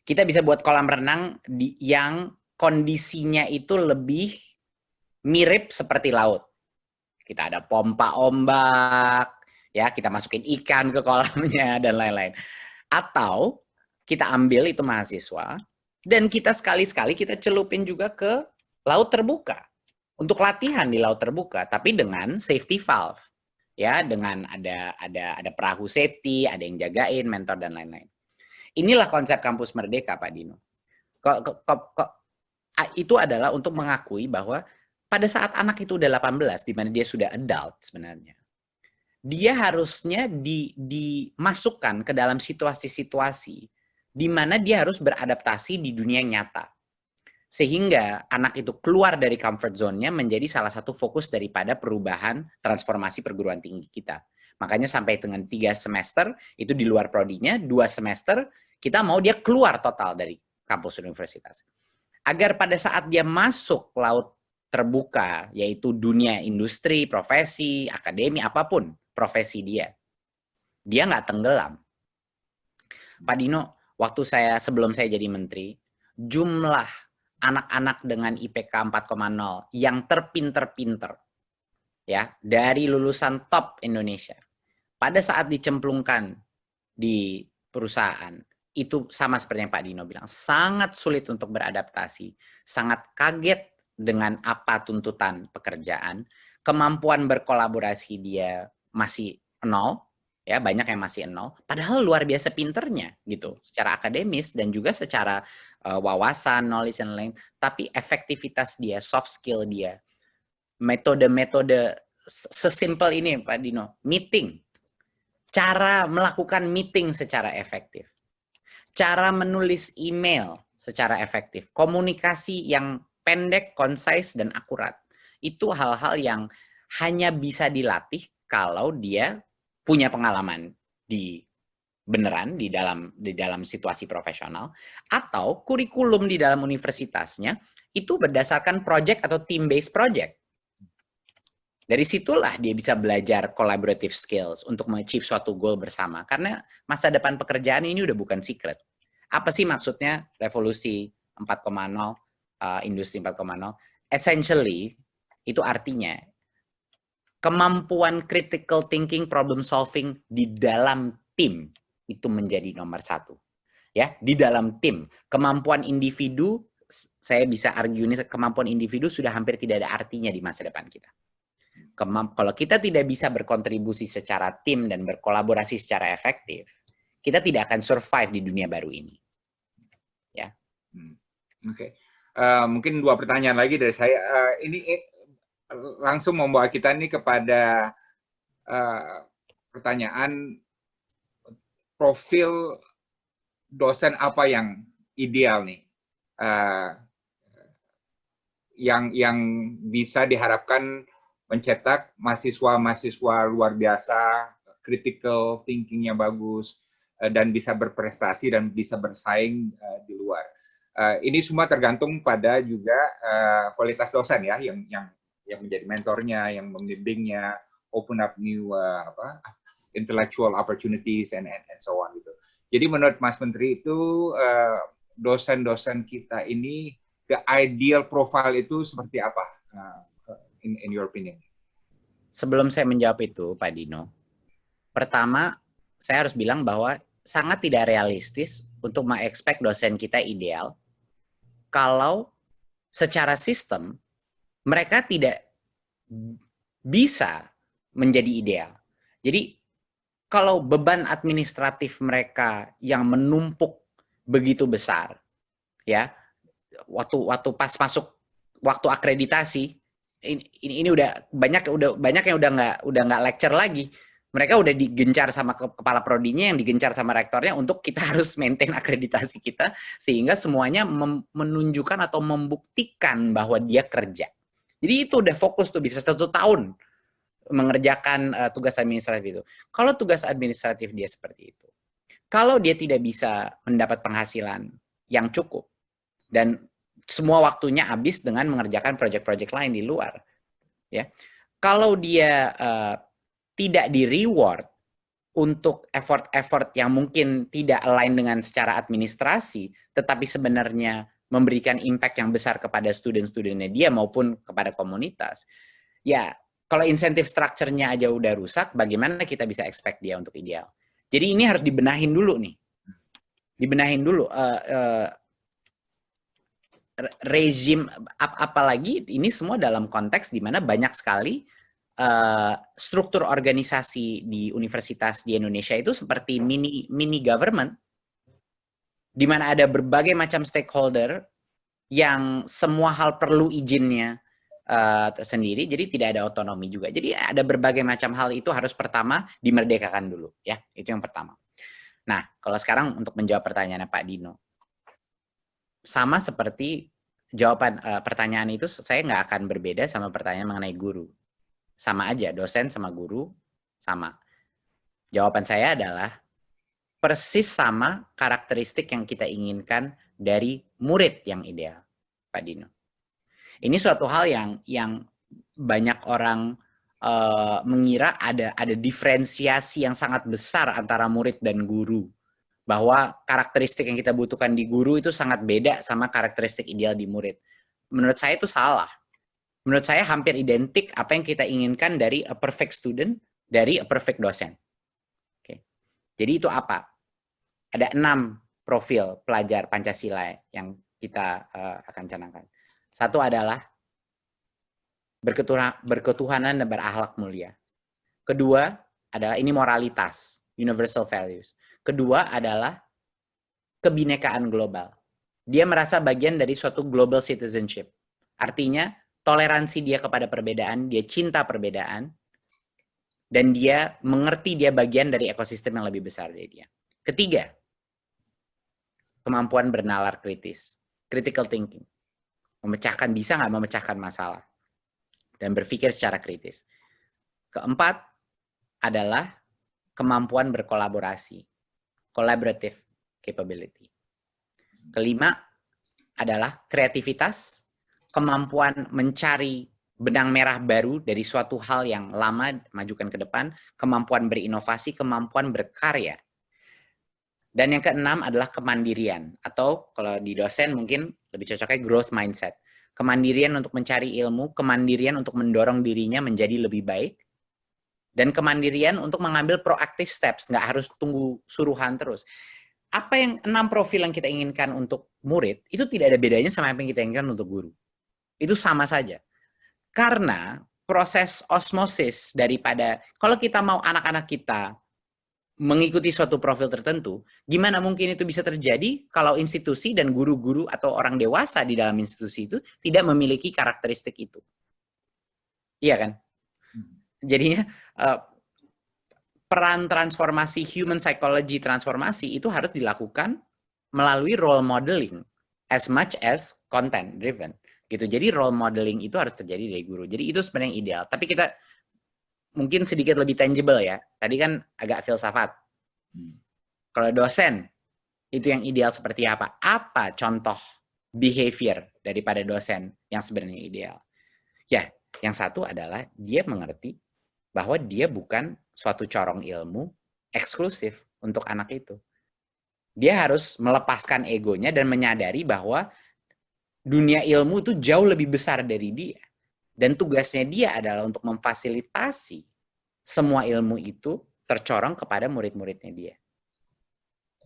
Kita bisa buat kolam renang yang kondisinya itu lebih mirip seperti laut. Kita ada pompa ombak, ya kita masukin ikan ke kolamnya dan lain-lain. Atau kita ambil itu mahasiswa dan kita sekali-sekali kita celupin juga ke laut terbuka untuk latihan di laut terbuka, tapi dengan safety valve, ya dengan ada perahu safety, ada yang jagain, mentor dan lain-lain. Inilah konsep kampus Merdeka, Pak Dino. Itu adalah untuk mengakui bahwa pada saat anak itu udah 18, di mana dia sudah adult sebenarnya, dia harusnya dimasukkan ke dalam situasi-situasi di mana dia harus beradaptasi di dunia yang nyata. Sehingga anak itu keluar dari comfort zone-nya menjadi salah satu fokus daripada perubahan transformasi perguruan tinggi kita. Makanya sampai dengan 3 semester, itu di luar prodinya, 2 semester, kita mau dia keluar total dari kampus universitas. Agar pada saat dia masuk laut terbuka, yaitu dunia industri, profesi, akademi, apapun profesi dia nggak tenggelam. Pak Dino, waktu sebelum saya jadi menteri, jumlah anak-anak dengan IPK 4,0 yang terpinter-pinter, ya, dari lulusan top Indonesia, pada saat dicemplungkan di perusahaan, itu sama seperti yang Pak Dino bilang, sangat sulit untuk beradaptasi, sangat kaget dengan apa tuntutan pekerjaan, kemampuan berkolaborasi dia masih 0, ya banyak yang masih 0, padahal luar biasa pinternya gitu, secara akademis dan juga secara wawasan, knowledge dan lain, tapi efektivitas dia, soft skill dia, metode-metode sesimpel ini Pak Dino, meeting, cara melakukan meeting secara efektif, cara menulis email secara efektif, komunikasi yang pendek, concise, dan akurat. Itu hal-hal yang hanya bisa dilatih kalau dia punya pengalaman beneran di dalam situasi profesional, atau kurikulum di dalam universitasnya itu berdasarkan project atau team-based project. Dari situlah dia bisa belajar collaborative skills untuk mengachieve suatu goal bersama. Karena masa depan pekerjaan ini udah bukan secret. Apa sih maksudnya revolusi 4.0, industri 4.0? Essentially, itu artinya kemampuan critical thinking, problem solving di dalam tim itu menjadi nomor satu. Ya, di dalam tim. Kemampuan individu, saya bisa argue ini, kemampuan individu sudah hampir tidak ada artinya di masa depan kita. Kalau kita tidak bisa berkontribusi secara tim dan berkolaborasi secara efektif, kita tidak akan survive di dunia baru ini. Ya. Oke. Mungkin 2 pertanyaan lagi dari saya. Ini langsung membawa kita nih kepada pertanyaan profil dosen apa yang ideal nih, yang bisa diharapkan mencetak mahasiswa-mahasiswa luar biasa, critical thinking-nya bagus, dan bisa berprestasi dan bisa bersaing di luar. Ini semua tergantung pada juga kualitas dosen ya, yang menjadi mentornya, yang membimbingnya, open up new intellectual opportunities and so on gitu. Jadi menurut Mas Menteri itu dosen-dosen kita ini the ideal profile itu seperti apa in your opinion? Sebelum saya menjawab itu, Pak Dino, pertama saya harus bilang bahwa sangat tidak realistis untuk mengekspek dosen kita ideal kalau secara sistem mereka tidak bisa menjadi ideal. Jadi kalau beban administratif mereka yang menumpuk begitu besar, ya, waktu pas masuk waktu akreditasi, ini udah banyak yang udah nggak lecture lagi. Mereka udah digencar sama kepala prodinya, yang digencar sama rektornya untuk kita harus maintain akreditasi kita sehingga semuanya menunjukkan atau membuktikan bahwa dia kerja. Jadi itu udah fokus tuh bisa 1 tahun mengerjakan tugas administratif itu. Kalau tugas administratif dia seperti itu, kalau dia tidak bisa mendapat penghasilan yang cukup dan semua waktunya habis dengan mengerjakan proyek-proyek lain di luar, ya. Kalau dia tidak di reward untuk effort-effort yang mungkin tidak align dengan secara administrasi, tetapi sebenarnya memberikan impact yang besar kepada student-studentnya dia maupun kepada komunitas, ya. Kalau insentif structure-nya aja udah rusak, bagaimana kita bisa expect dia untuk ideal? Jadi ini harus dibenahin dulu nih. Dibenahin dulu. Rezim, apalagi ini semua dalam konteks di mana banyak sekali struktur organisasi di universitas di Indonesia itu seperti mini government, di mana ada berbagai macam stakeholder yang semua hal perlu izinnya sendiri, jadi tidak ada otonomi juga. Jadi ada berbagai macam hal itu harus pertama dimerdekakan dulu, ya. Itu yang pertama. Nah, kalau sekarang untuk menjawab pertanyaannya Pak Dino, sama seperti jawaban pertanyaan itu, saya nggak akan berbeda sama pertanyaan mengenai guru. Sama aja, dosen sama guru sama. Jawaban saya adalah persis sama karakteristik yang kita inginkan dari murid yang ideal, Pak Dino. Ini suatu hal yang banyak orang mengira ada diferensiasi yang sangat besar antara murid dan guru. Bahwa karakteristik yang kita butuhkan di guru itu sangat beda sama karakteristik ideal di murid. Menurut saya itu salah. Menurut saya hampir identik apa yang kita inginkan dari a perfect student, dari a perfect dosen. Oke. Jadi itu apa? Ada 6 profil pelajar Pancasila yang kita akan canangkan. Satu adalah berketuhanan dan berakhlak mulia. Kedua adalah ini moralitas, universal values. Kedua adalah kebinekaan global. Dia merasa bagian dari suatu global citizenship. Artinya toleransi dia kepada perbedaan, dia cinta perbedaan, dan dia mengerti dia bagian dari ekosistem yang lebih besar dari dia. Ketiga, kemampuan bernalar kritis, critical thinking. Bisa nggak memecahkan masalah dan berpikir secara kritis. Keempat adalah kemampuan berkolaborasi, collaborative capability. Kelima adalah kreativitas, kemampuan mencari benang merah baru dari suatu hal yang lama majukan ke depan, kemampuan berinovasi, kemampuan berkarya. Dan yang keenam adalah kemandirian, atau kalau di dosen mungkin lebih cocoknya growth mindset. Kemandirian untuk mencari ilmu, kemandirian untuk mendorong dirinya menjadi lebih baik, dan kemandirian untuk mengambil proactive steps, nggak harus tunggu suruhan terus. Apa yang 6 profil yang kita inginkan untuk murid, itu tidak ada bedanya sama apa yang kita inginkan untuk guru. Itu sama saja. Karena proses osmosis daripada, kalau kita mau anak-anak kita mengikuti suatu profil tertentu, gimana mungkin itu bisa terjadi kalau institusi dan guru-guru atau orang dewasa di dalam institusi itu tidak memiliki karakteristik itu. Iya kan? Jadinya peran transformasi, human psychology transformasi itu harus dilakukan melalui role modeling as much as content driven gitu. Jadi role modeling itu harus terjadi dari guru. Jadi itu sebenarnya ideal. Tapi kita mungkin sedikit lebih tangible ya. Tadi kan agak filsafat. Kalau dosen itu yang ideal seperti apa? Apa contoh behavior daripada dosen yang sebenarnya ideal? Ya, yang satu adalah dia mengerti bahwa dia bukan suatu corong ilmu eksklusif untuk anak itu. Dia harus melepaskan egonya dan menyadari bahwa dunia ilmu itu jauh lebih besar dari dia. Dan tugasnya dia adalah untuk memfasilitasi semua ilmu itu tercorong kepada murid-muridnya dia.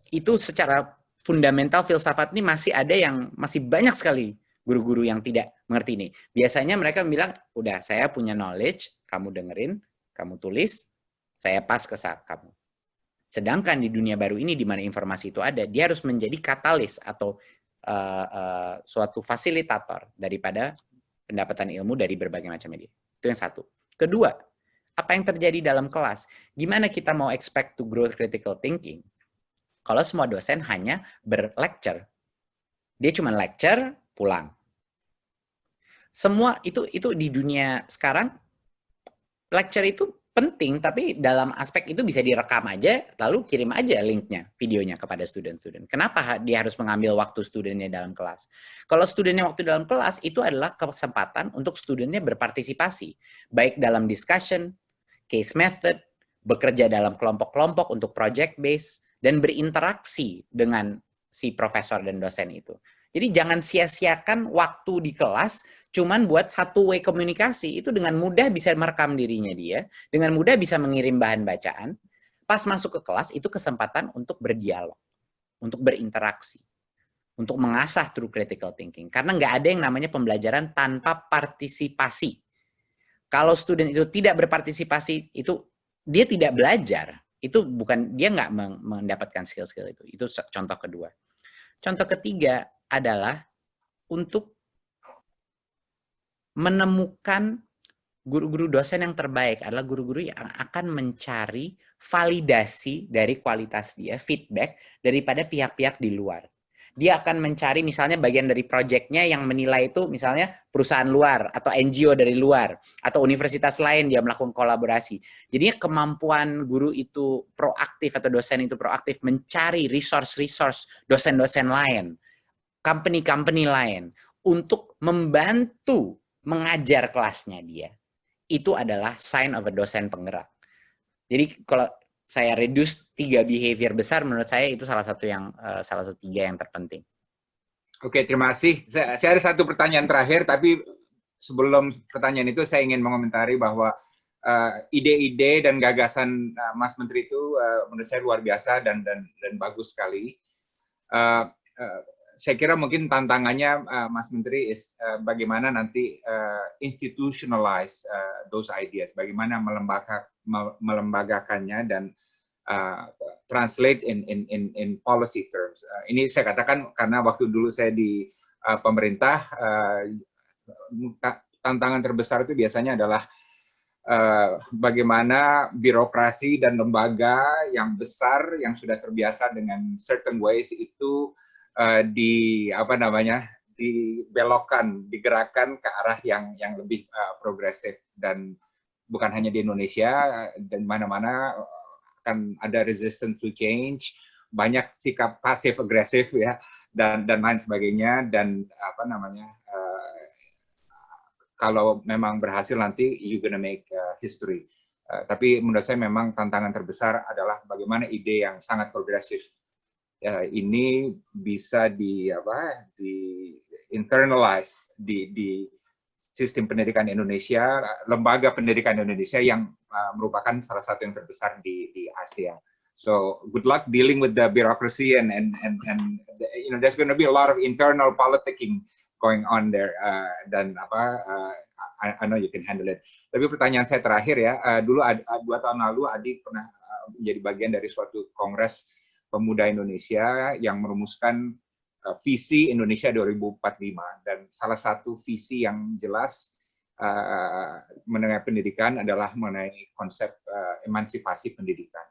Itu secara fundamental filsafat ini masih banyak sekali guru-guru yang tidak mengerti ini. Biasanya mereka bilang, udah saya punya knowledge, kamu dengerin, kamu tulis, saya pas ke saat kamu. Sedangkan di dunia baru ini, di mana informasi itu ada, dia harus menjadi katalis atau suatu fasilitator daripada pendapatan ilmu dari berbagai macam media. Itu yang satu. Kedua, apa yang terjadi dalam kelas? Gimana kita mau expect to grow critical thinking kalau semua dosen hanya berlecture? Dia cuma lecture, pulang. Semua itu di dunia sekarang, lecture itu penting, tapi dalam aspek itu bisa direkam aja, lalu kirim aja linknya, videonya kepada student-student. Kenapa dia harus mengambil waktu studentnya dalam kelas? Kalau studentnya waktu dalam kelas, itu adalah kesempatan untuk studentnya berpartisipasi, baik dalam discussion, case method, bekerja dalam kelompok-kelompok untuk project base, dan berinteraksi dengan si profesor dan dosen itu. Jadi jangan sia-siakan waktu di kelas cuman buat satu way komunikasi. Itu dengan mudah bisa merekam dirinya dia, dengan mudah bisa mengirim bahan bacaan. Pas masuk ke kelas itu kesempatan untuk berdialog, untuk berinteraksi, untuk mengasah true critical thinking. Karena nggak ada yang namanya pembelajaran tanpa partisipasi. Kalau student itu tidak berpartisipasi, itu dia tidak belajar. Itu bukan, dia nggak mendapatkan skill-skill itu. Itu contoh kedua. Contoh ketiga adalah untuk menemukan guru-guru dosen yang terbaik adalah guru-guru yang akan mencari validasi dari kualitas dia, feedback daripada pihak-pihak di luar. Dia akan mencari misalnya bagian dari proyeknya yang menilai itu misalnya perusahaan luar atau NGO dari luar atau universitas lain dia melakukan kolaborasi. Jadinya kemampuan guru itu proaktif atau dosen itu proaktif mencari resource-resource dosen-dosen lain, company-company lain untuk membantu mengajar kelasnya dia. Itu adalah sign of a dosen penggerak. Jadi kalau saya reduce 3 behavior besar, menurut saya itu salah satu 3 yang terpenting. Oke, terima kasih. Saya ada satu pertanyaan terakhir, tapi sebelum pertanyaan itu saya ingin mengomentari bahwa ide-ide dan gagasan Mas Menteri itu menurut saya luar biasa dan bagus sekali. Saya kira mungkin tantangannya Mas Menteri bagaimana nanti institutionalize those ideas, bagaimana melembagakannya dan translate in policy terms. Ini saya katakan karena waktu dulu saya di pemerintah, tantangan terbesar itu biasanya adalah bagaimana birokrasi dan lembaga yang besar yang sudah terbiasa dengan certain ways itu dibelokkan, digerakkan ke arah yang lebih progresif, dan bukan hanya di Indonesia, dan mana-mana akan ada resistance to change, banyak sikap pasif agresif ya, dan lain sebagainya, dan kalau memang berhasil nanti you gonna make history. Tapi menurut saya memang tantangan terbesar adalah bagaimana ide yang sangat progresif ini bisa di internalize, sistem pendidikan Indonesia, lembaga pendidikan Indonesia yang merupakan salah satu yang terbesar di Asia. So good luck dealing with the bureaucracy and you know there's going to be a lot of internal politicking going on there dan I know you can handle it. Tapi pertanyaan saya terakhir ya, dulu 2 tahun lalu Adi pernah menjadi bagian dari suatu kongres pemuda Indonesia yang merumuskan visi Indonesia 2045 dan salah satu visi yang jelas mengenai pendidikan adalah mengenai konsep emansipasi pendidikan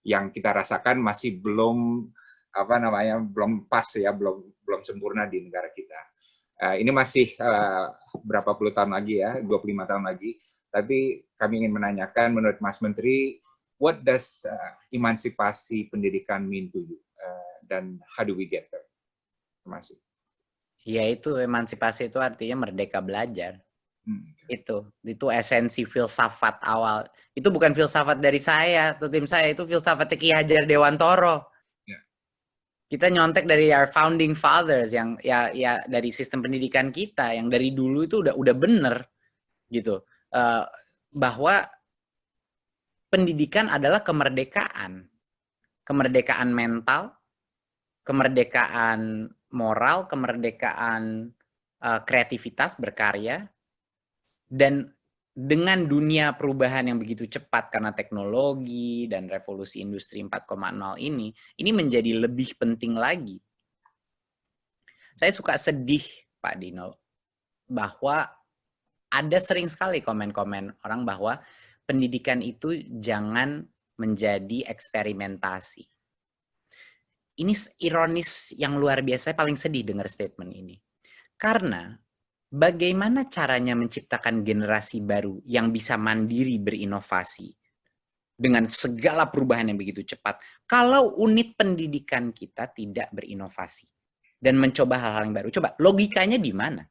yang kita rasakan masih belum belum pas ya, belum sempurna di negara kita. Ini masih berapa puluh tahun lagi ya, 25 tahun lagi. Tapi kami ingin menanyakan menurut Mas Menteri, what does emansipasi pendidikan mean to you? Dan how do we get there? Terima kasih. Ya itu, emansipasi itu artinya merdeka belajar. Itu esensi filsafat awal. Itu bukan filsafat dari saya atau tim saya, itu filsafat Ki Hajar Dewantoro. Kita nyontek dari our founding fathers yang ya dari sistem pendidikan kita yang dari dulu itu udah bener gitu, bahwa pendidikan adalah kemerdekaan mental, kemerdekaan moral, kemerdekaan kreativitas berkarya. Dan dengan dunia perubahan yang begitu cepat karena teknologi dan revolusi industri 4.0 ini menjadi lebih penting lagi. Saya suka sedih, Pak Dino, bahwa ada sering sekali komen-komen orang bahwa pendidikan itu jangan menjadi eksperimentasi. Ini ironis yang luar biasa, saya paling sedih dengar statement ini. Karena bagaimana caranya menciptakan generasi baru yang bisa mandiri berinovasi dengan segala perubahan yang begitu cepat kalau unit pendidikan kita tidak berinovasi dan mencoba hal-hal yang baru? Coba logikanya di mana?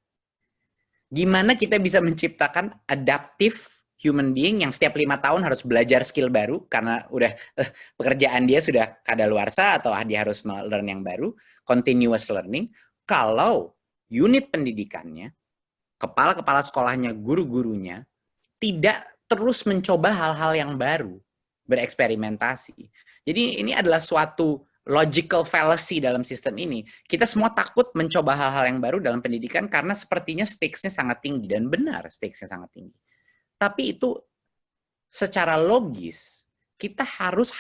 Gimana kita bisa menciptakan adaptive human being yang setiap 5 tahun harus belajar skill baru karena udah pekerjaan dia sudah kadaluarsa atau dia harus learn yang baru, continuous learning, kalau unit pendidikannya, kepala-kepala sekolahnya, guru-gurunya tidak terus mencoba hal-hal yang baru, bereksperimentasi. Jadi ini adalah suatu logical fallacy dalam sistem ini. Kita semua takut mencoba hal-hal yang baru dalam pendidikan karena sepertinya stakes-nya sangat tinggi, dan benar stakes-nya sangat tinggi. Tapi itu secara logis kita harus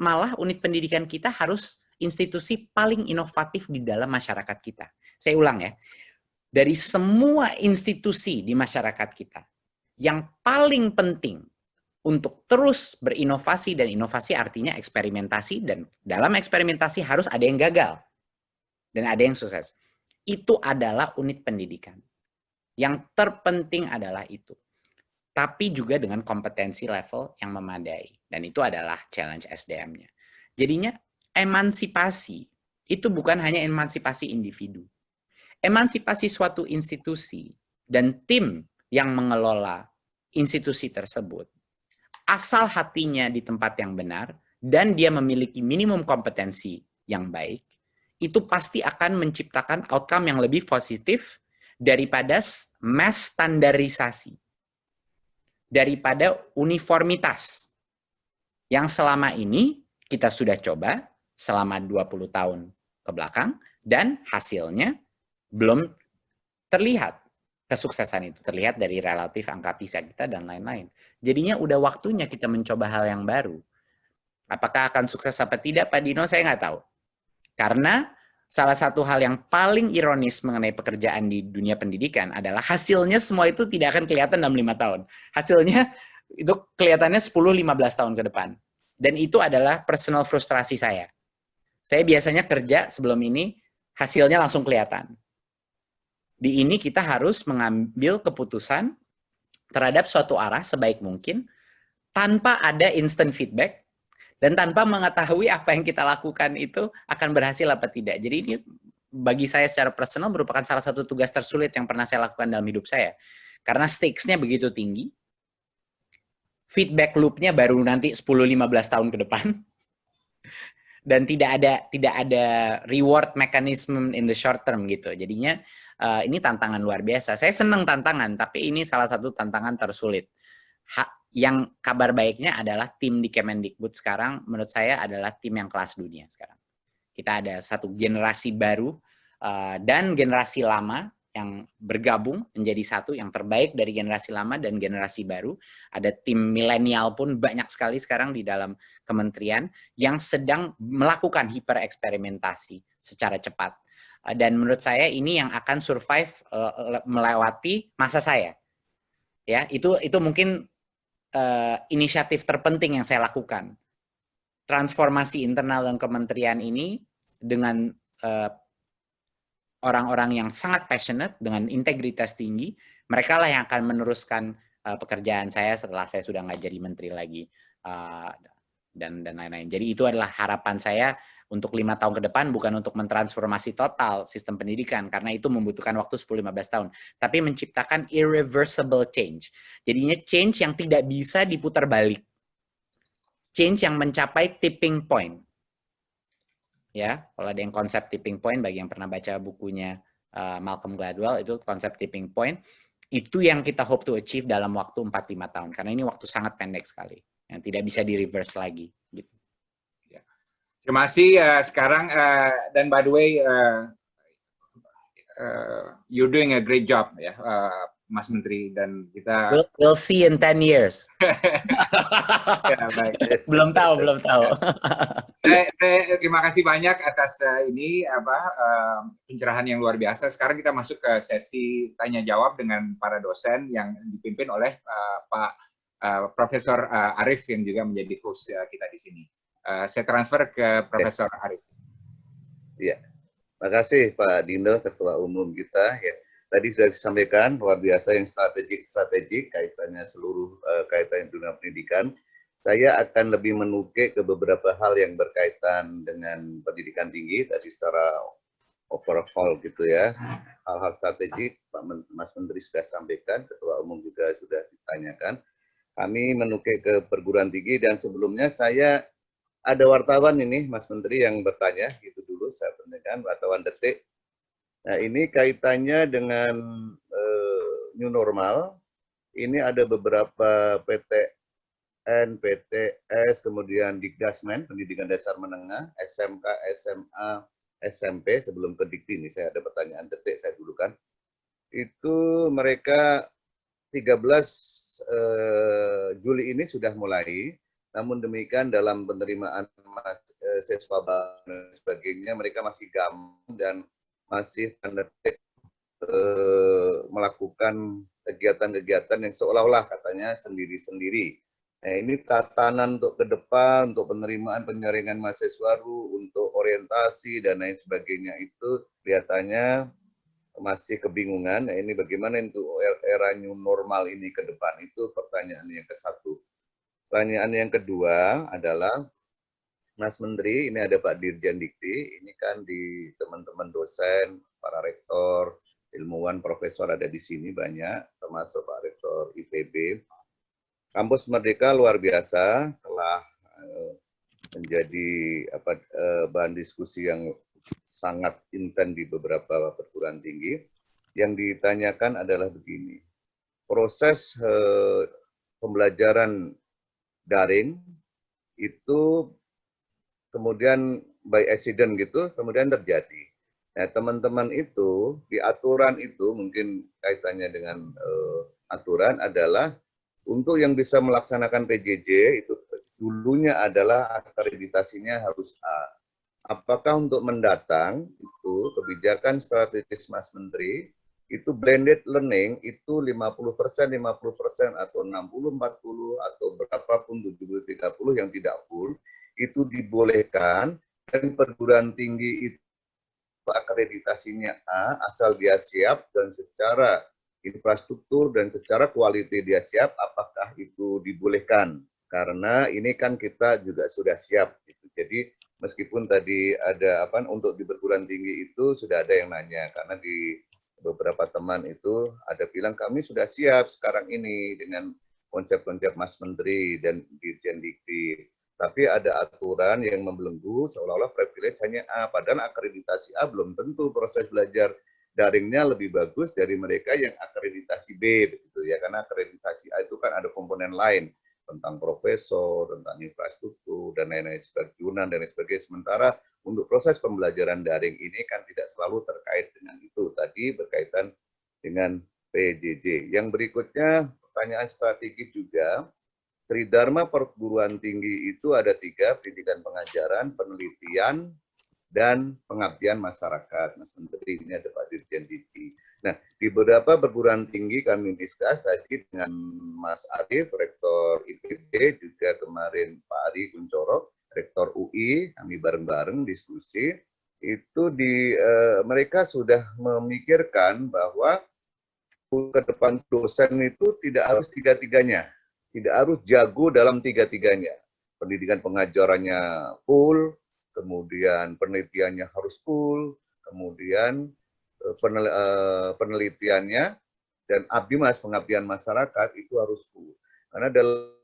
malah unit pendidikan kita harus institusi paling inovatif di dalam masyarakat kita. Saya ulang ya. Dari semua institusi di masyarakat kita, yang paling penting untuk terus berinovasi, dan inovasi artinya eksperimentasi, dan dalam eksperimentasi harus ada yang gagal dan ada yang sukses. Itu adalah unit pendidikan. Yang terpenting adalah itu. Tapi juga dengan kompetensi level yang memadai. Dan itu adalah challenge SDM-nya. Jadinya emansipasi itu bukan hanya emansipasi individu. Emansipasi suatu institusi dan tim yang mengelola institusi tersebut, asal hatinya di tempat yang benar dan dia memiliki minimum kompetensi yang baik, itu pasti akan menciptakan outcome yang lebih positif daripada mass standarisasi, daripada uniformitas yang selama ini kita sudah coba selama 20 tahun ke belakang dan hasilnya belum terlihat. Kesuksesan itu terlihat dari relatif angka PISA kita dan lain-lain. Jadinya udah waktunya kita mencoba hal yang baru. Apakah akan sukses apa tidak, Pak Dino, saya nggak tahu. Karena salah satu hal yang paling ironis mengenai pekerjaan di dunia pendidikan adalah hasilnya semua itu tidak akan kelihatan dalam 5 tahun. Hasilnya itu kelihatannya 10-15 tahun ke depan. Dan itu adalah personal frustrasi saya. Saya biasanya kerja sebelum ini, hasilnya langsung kelihatan. Di ini kita harus mengambil keputusan terhadap suatu arah sebaik mungkin tanpa ada instant feedback dan tanpa mengetahui apa yang kita lakukan itu akan berhasil apa tidak. Jadi ini bagi saya secara personal merupakan salah satu tugas tersulit yang pernah saya lakukan dalam hidup saya. Karena stakes-nya begitu tinggi, feedback loop-nya baru nanti 10-15 tahun ke depan. dan tidak ada reward mechanism in the short term gitu. Jadinya ini tantangan luar biasa. Saya senang tantangan, tapi ini salah satu tantangan tersulit. Yang kabar baiknya adalah tim di Kemendikbud sekarang menurut saya adalah tim yang kelas dunia sekarang. Kita ada satu generasi baru dan generasi lama yang bergabung menjadi satu, yang terbaik dari generasi lama dan generasi baru. Ada tim milenial pun banyak sekali sekarang di dalam kementerian yang sedang melakukan hipereksperimentasi secara cepat. Dan menurut saya ini yang akan survive melewati masa saya. Ya, itu mungkin inisiatif terpenting yang saya lakukan. Transformasi internal dan kementerian ini dengan orang-orang yang sangat passionate, dengan integritas tinggi, mereka lah yang akan meneruskan pekerjaan saya setelah saya sudah nggak jadi menteri lagi, dan lain-lain. Jadi itu adalah harapan saya untuk 5 tahun ke depan, bukan untuk mentransformasi total sistem pendidikan, karena itu membutuhkan waktu 10-15 tahun, tapi menciptakan irreversible change. Jadinya change yang tidak bisa diputar balik. Change yang mencapai tipping point. Ya, kalau ada yang konsep tipping point, bagi yang pernah baca bukunya Malcolm Gladwell, itu konsep tipping point, itu yang kita hope to achieve dalam waktu 4-5 tahun, karena ini waktu sangat pendek sekali, yang tidak bisa di-reverse lagi. Gitu. Ya. Terima kasih. Sekarang, dan by the way, you're doing a great job, ya, Mas Menteri, dan kita... We'll see in 10 years. Ya, baik. Belum tahu. Saya terima kasih banyak atas ini pencerahan yang luar biasa. Sekarang kita masuk ke sesi tanya jawab dengan para dosen yang dipimpin oleh Pak Profesor Arif yang juga menjadi host kita di sini. Saya transfer ke Profesor Arif. Iya, terima kasih Pak Dino, Ketua Umum kita. Ya, tadi sudah disampaikan luar biasa yang strategik kaitannya seluruh kaitan dunia pendidikan. Saya akan lebih menukik ke beberapa hal yang berkaitan dengan pendidikan tinggi tadi secara overall gitu ya. Hal-hal strategik Pak Mas Menteri sudah sampaikan, Ketua Umum juga sudah ditanyakan. Kami menukik ke perguruan tinggi, dan sebelumnya saya ada wartawan ini Mas Menteri yang bertanya, gitu dulu saya tanyakan, wartawan Detik. Nah, ini kaitannya dengan new normal. Ini ada beberapa PTN, PTS, kemudian Dikdasmen, Pendidikan Dasar Menengah, SMK, SMA, SMP, sebelum ke Dikti ini saya ada pertanyaan Detik saya dulu kan. Itu mereka 13 Juli ini sudah mulai, namun demikian dalam penerimaan siswa dan sebagainya mereka masih gampang dan masih melakukan kegiatan-kegiatan yang seolah-olah katanya sendiri-sendiri. Nah, ini tatanan untuk ke depan, untuk penerimaan penyaringan mahasiswa baru, untuk orientasi dan lain sebagainya itu kelihatannya masih kebingungan. Nah, ini bagaimana untuk era new normal ini ke depan? Itu pertanyaan yang ke-1. Pertanyaan yang kedua adalah, Mas Menteri, ini ada Pak Dirjen Dikti, ini kan di teman-teman dosen, para rektor, ilmuwan, profesor ada di sini banyak, termasuk Pak Rektor IPB. Kampus Merdeka luar biasa, telah menjadi bahan diskusi yang sangat intens di beberapa perguruan tinggi. Yang ditanyakan adalah begini, proses pembelajaran daring itu kemudian by accident gitu, kemudian terjadi. Nah, teman-teman itu, di aturan itu, mungkin kaitannya dengan aturan adalah, untuk yang bisa melaksanakan PJJ, itu dulunya adalah akreditasinya harus A. Apakah untuk mendatang, itu kebijakan strategis Mas Menteri, itu blended learning, itu 50%, 50%, atau 60-40, atau berapapun 70-30 yang tidak full, itu dibolehkan, dan perguruan tinggi itu akreditasinya A, asal dia siap, dan secara infrastruktur dan secara quality dia siap, apakah itu dibolehkan? Karena ini kan kita juga sudah siap. Gitu. Jadi meskipun tadi ada untuk di perguruan tinggi itu sudah ada yang nanya, karena di beberapa teman itu ada bilang kami sudah siap sekarang ini dengan konsep-konsep Mas Menteri dan Dirjen Dikti. Tapi ada aturan yang membelenggu seolah-olah privilege hanya A, padahal akreditasi A belum tentu proses belajar daringnya lebih bagus dari mereka yang akreditasi B, begitu ya, karena akreditasi A itu kan ada komponen lain tentang profesor, tentang infrastruktur dan lain-lain sebagainya, dan lain sebagainya. Sementara untuk proses pembelajaran daring ini kan tidak selalu terkait dengan itu. Tadi berkaitan dengan PJJ. Yang berikutnya pertanyaan strategis juga. Tridharma perguruan tinggi itu ada 3, pendidikan pengajaran, penelitian, dan pengabdian masyarakat. Mas Menteri, ini ada Pak Dirjen Didi. Nah, di beberapa perguruan tinggi kami diskus tadi dengan Mas Arief, Rektor IPB, juga kemarin Pak Ari Kuncoro, Rektor UI, kami bareng-bareng diskusi, itu mereka sudah memikirkan bahwa ke depan dosen itu tidak harus tiga-tiganya. Tidak harus jago dalam tiga-tiganya. Pendidikan pengajarannya full, kemudian penelitiannya harus full, kemudian penelitiannya dan pengabdian masyarakat itu harus full. Karena dalam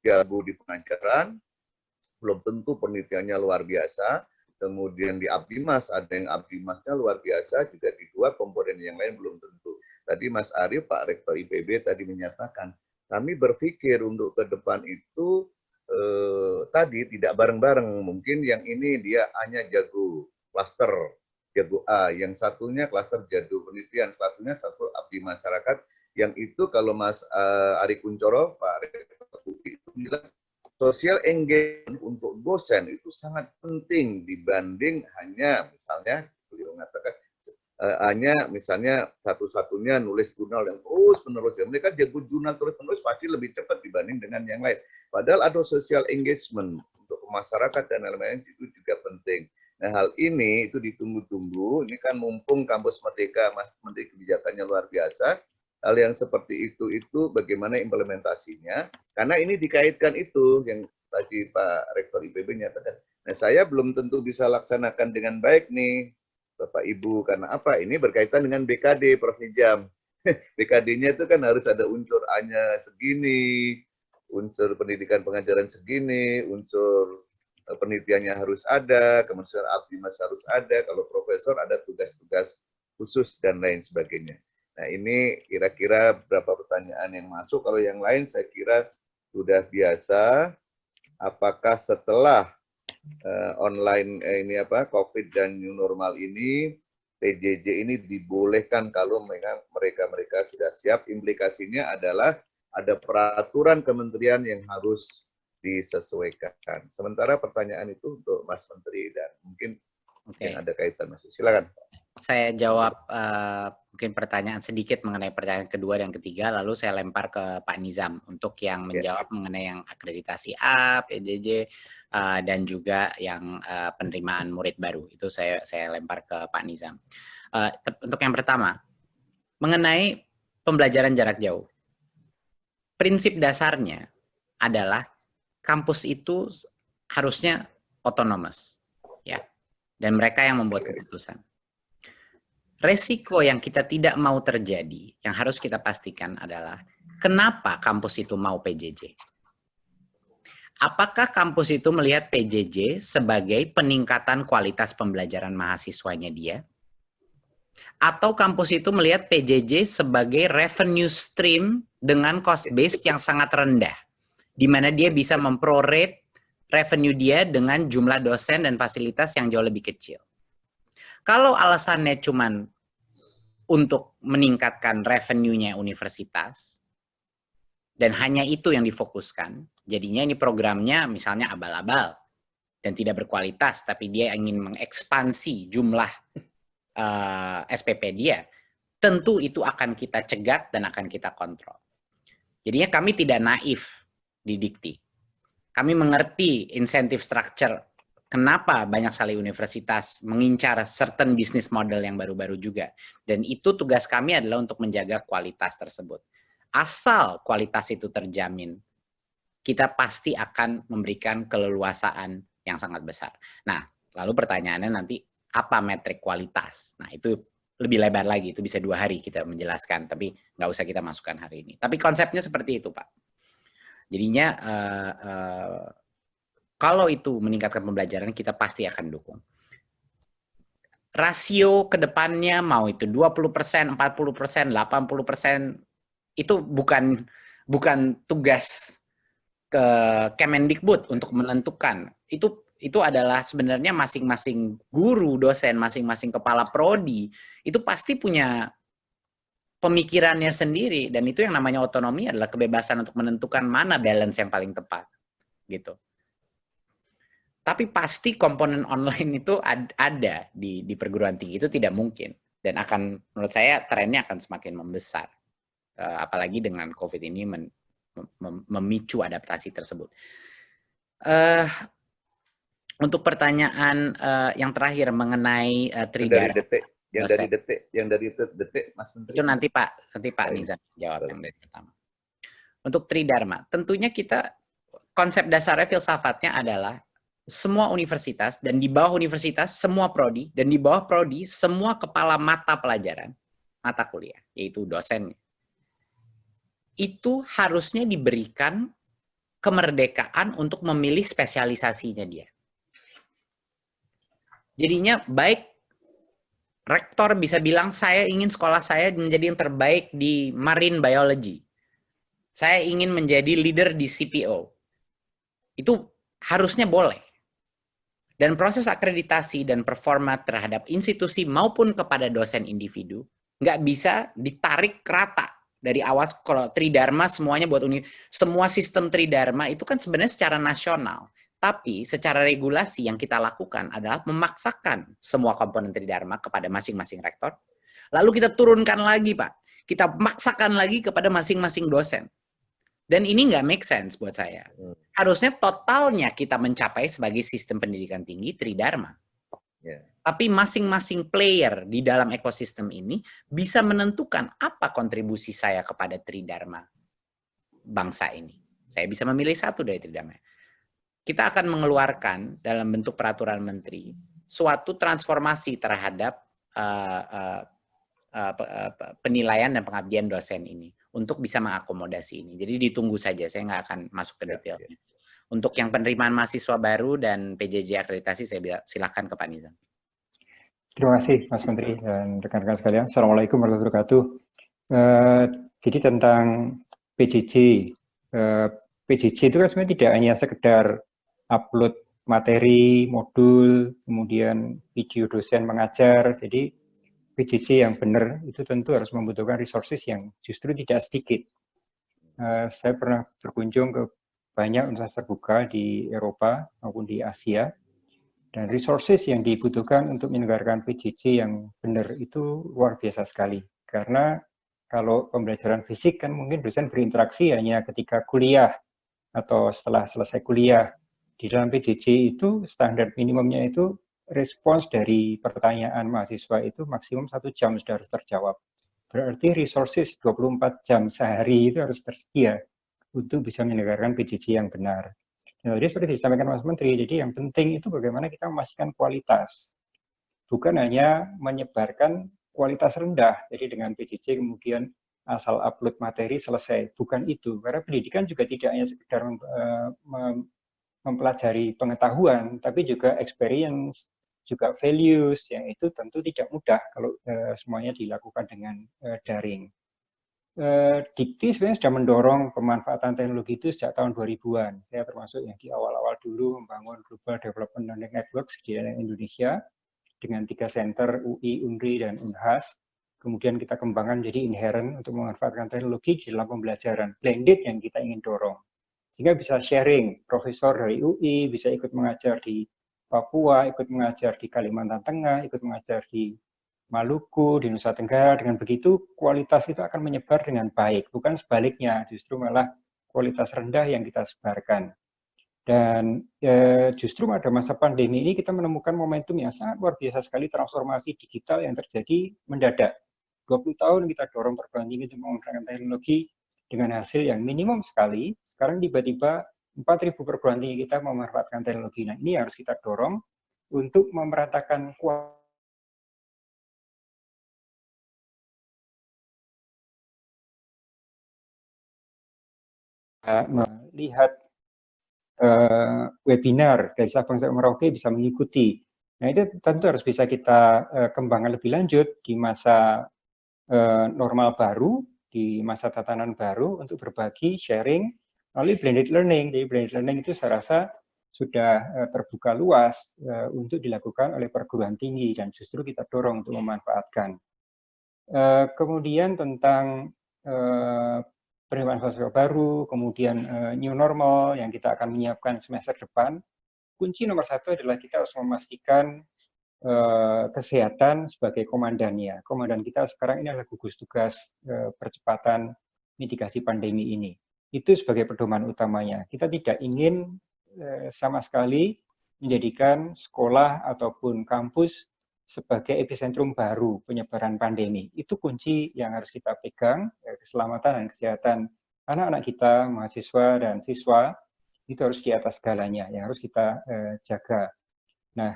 jago di pengajaran, belum tentu penelitiannya luar biasa, kemudian di Abdimas ada yang Abdimasnya luar biasa, juga di 2 komponen yang lain belum tentu. Tadi Mas Arief, Pak Rektor IPB tadi menyatakan, kami berpikir untuk ke depan itu tadi tidak bareng-bareng. Mungkin yang ini dia hanya jago klaster, jago A. Yang satunya klaster jago penelitian, satunya satu abdi masyarakat. Yang itu kalau Mas Ari Kuncoro, Pak Rektor itu bilang, social engagement untuk dosen itu sangat penting dibanding hanya misalnya, beliau mengatakan, hanya misalnya satu-satunya nulis jurnal yang terus-menerus. Mereka jago jurnal terus-menerus pasti lebih cepat dibanding dengan yang lain. Padahal ada social engagement untuk masyarakat dan lain-lain itu juga penting. Nah, hal ini itu ditunggu-tunggu. Ini kan mumpung kampus Merdeka, Mas Menteri kebijakannya luar biasa. Hal yang seperti itu bagaimana implementasinya? Karena ini dikaitkan itu yang tadi Pak Rektor IPB nyatakan. Nah, saya belum tentu bisa laksanakan dengan baik nih, Bapak Ibu, karena apa? Ini berkaitan dengan BKD, Prof. Nijam. BKD-nya itu kan harus ada unsur A-nya segini, unsur pendidikan pengajaran segini, unsur penelitiannya harus ada, kemudian Abdimas harus ada, kalau profesor ada tugas-tugas khusus dan lain sebagainya. Nah, ini kira-kira beberapa pertanyaan yang masuk. Kalau yang lain saya kira sudah biasa. Apakah setelah online COVID dan new normal ini, PJJ ini dibolehkan kalau mereka sudah siap? Implikasinya adalah ada peraturan kementerian yang harus disesuaikan. Sementara pertanyaan itu untuk Mas Menteri dan mungkin yang ada kaitan, Mas. Silakan. Saya jawab mungkin pertanyaan sedikit mengenai pertanyaan kedua dan ketiga, lalu saya lempar ke Pak Nizam untuk yang menjawab mengenai yang akreditasi A, PJJ, dan juga yang penerimaan murid baru. Itu saya lempar ke Pak Nizam. Untuk yang pertama, mengenai pembelajaran jarak jauh. Prinsip dasarnya adalah kampus itu harusnya otonomous, ya, dan mereka yang membuat keputusan. Resiko yang kita tidak mau terjadi, yang harus kita pastikan adalah kenapa kampus itu mau PJJ. Apakah kampus itu melihat PJJ sebagai peningkatan kualitas pembelajaran mahasiswanya dia? Atau kampus itu melihat PJJ sebagai revenue stream dengan cost base yang sangat rendah, di mana dia bisa memprorate revenue dia dengan jumlah dosen dan fasilitas yang jauh lebih kecil. Kalau alasannya cuman untuk meningkatkan revenue-nya universitas, dan hanya itu yang difokuskan, jadinya ini programnya misalnya abal-abal dan tidak berkualitas, tapi dia ingin mengekspansi jumlah SPP dia, tentu itu akan kita cegat dan akan kita kontrol. Jadinya kami tidak naif di Dikti. Kami mengerti insentif structure, kenapa banyak sekali universitas mengincar certain business model yang baru-baru juga. Dan itu tugas kami adalah untuk menjaga kualitas tersebut. Asal kualitas itu terjamin, kita pasti akan memberikan keleluasaan yang sangat besar. Nah, lalu pertanyaannya nanti, apa metrik kualitas? Nah, itu lebih lebar lagi, itu bisa 2 hari kita menjelaskan, tapi nggak usah kita masukkan hari ini. Tapi konsepnya seperti itu, Pak. Jadinya Kalau itu meningkatkan pembelajaran, kita pasti akan dukung. Rasio ke depannya mau itu 20%, 40%, 80%, itu bukan tugas ke Kemendikbud untuk menentukan. Itu adalah sebenarnya masing-masing guru, dosen, masing-masing kepala prodi itu pasti punya pemikirannya sendiri, dan itu yang namanya otonomi adalah kebebasan untuk menentukan mana balance yang paling tepat gitu. Tapi pasti komponen online itu ada di perguruan tinggi, itu tidak mungkin, dan menurut saya trennya akan semakin membesar, apalagi dengan COVID ini memicu adaptasi tersebut. Untuk pertanyaan yang terakhir mengenai Tridharma, yang dari detik, Mas Menteri. Itu nanti Pak Nizam jawab yang dari pertama. Untuk Tridharma, tentunya kita konsep dasarnya filsafatnya adalah semua universitas, dan di bawah universitas semua prodi, dan di bawah prodi semua kepala mata pelajaran, mata kuliah, yaitu dosen, itu harusnya diberikan kemerdekaan untuk memilih spesialisasinya dia. Jadinya baik rektor bisa bilang, saya ingin sekolah saya menjadi yang terbaik di marine biology. Saya ingin menjadi leader di CPO. Itu harusnya boleh. Dan proses akreditasi dan performa terhadap institusi maupun kepada dosen individu nggak bisa ditarik rata. Dari awal, kalau Tridharma semuanya buat semua sistem Tridharma itu kan sebenarnya secara nasional. Tapi secara regulasi yang kita lakukan adalah memaksakan semua komponen Tridharma kepada masing-masing rektor. Lalu kita turunkan lagi, Pak. Kita maksakan lagi kepada masing-masing dosen. Dan ini nggak make sense buat saya. Harusnya totalnya kita mencapai sebagai sistem pendidikan tinggi Tridharma. Tapi masing-masing player di dalam ekosistem ini bisa menentukan apa kontribusi saya kepada Tridharma bangsa ini. Saya bisa memilih satu dari Tridharma. Kita akan mengeluarkan dalam bentuk peraturan menteri suatu transformasi terhadap penilaian dan pengabdian dosen ini untuk bisa mengakomodasi ini. Jadi ditunggu saja, saya nggak akan masuk ke detailnya. Untuk yang penerimaan mahasiswa baru dan PJJ akreditasi, saya silakan ke Pak Nizam. Terima kasih Mas Menteri dan rekan-rekan sekalian. Assalamualaikum warahmatullahi wabarakatuh. Jadi tentang PJJ, PJJ itu kan sebenarnya tidak hanya sekedar upload materi, modul, kemudian video dosen mengajar. Jadi PJJ yang benar itu tentu harus membutuhkan resources yang justru tidak sedikit. Saya pernah berkunjung ke banyak universitas terbuka di Eropa maupun di Asia, dan resources yang dibutuhkan untuk menyelenggarakan PJJ yang benar itu luar biasa sekali. Karena kalau pembelajaran fisik kan mungkin dosen berinteraksi hanya ketika kuliah atau setelah selesai kuliah. Di dalam PJJ itu standar minimumnya itu respons dari pertanyaan mahasiswa itu maksimum 1 jam sudah harus terjawab. Berarti resources 24 jam sehari itu harus tersedia untuk bisa menyelenggarakan PJJ yang benar. Nah, jadi seperti disampaikan Mas Menteri, jadi yang penting itu bagaimana kita memastikan kualitas. Bukan hanya menyebarkan kualitas rendah, jadi dengan PJJ kemudian asal upload materi selesai. Bukan itu, karena pendidikan juga tidak hanya sekedar mempelajari pengetahuan, tapi juga experience, juga values, yang itu tentu tidak mudah kalau semuanya dilakukan dengan daring. Dikti sebenarnya sudah mendorong pemanfaatan teknologi itu sejak tahun 2000-an. Saya termasuk yang di awal-awal dulu membangun Global Development Learning Networks di Indonesia dengan 3 center UI, UNRI, dan Unhas. Kemudian kita kembangkan menjadi inherent untuk memanfaatkan teknologi di dalam pembelajaran blended yang kita ingin dorong. Sehingga bisa sharing, profesor dari UI bisa ikut mengajar di Papua, ikut mengajar di Kalimantan Tengah, ikut mengajar di Maluku, di Nusa Tenggara. Dengan begitu kualitas itu akan menyebar dengan baik, bukan sebaliknya, justru malah kualitas rendah yang kita sebarkan. Dan justru pada masa pandemi ini kita menemukan momentum yang sangat luar biasa sekali, transformasi digital yang terjadi mendadak. 20 tahun kita dorong perguruan tinggi untuk menggunakan teknologi dengan hasil yang minimum sekali, sekarang tiba-tiba 4.000 perguruan tinggi kita memanfaatkan teknologi. Nah, ini harus kita dorong untuk memeratakan kualitas. Melihat webinar dari Sabang sampai Merauke bisa mengikuti. Nah, itu tentu harus bisa kita kembangkan lebih lanjut di masa normal baru, di masa tatanan baru untuk berbagi, sharing, melalui blended learning. Jadi blended learning itu saya rasa sudah terbuka luas untuk dilakukan oleh perguruan tinggi dan justru kita dorong untuk memanfaatkan. Kemudian tentang penerimaan mahasiswa baru, kemudian new normal yang kita akan menyiapkan semester depan, kunci nomor satu adalah kita harus memastikan kesehatan sebagai komandannya. Komandan kita sekarang ini adalah gugus tugas percepatan mitigasi pandemi ini. Itu sebagai pedoman utamanya. Kita tidak ingin sama sekali menjadikan sekolah ataupun kampus sebagai epicentrum baru penyebaran pandemi. Itu kunci yang harus kita pegang, keselamatan dan kesehatan anak-anak kita, mahasiswa dan siswa, itu harus di atas segalanya, yang harus kita jaga. Nah,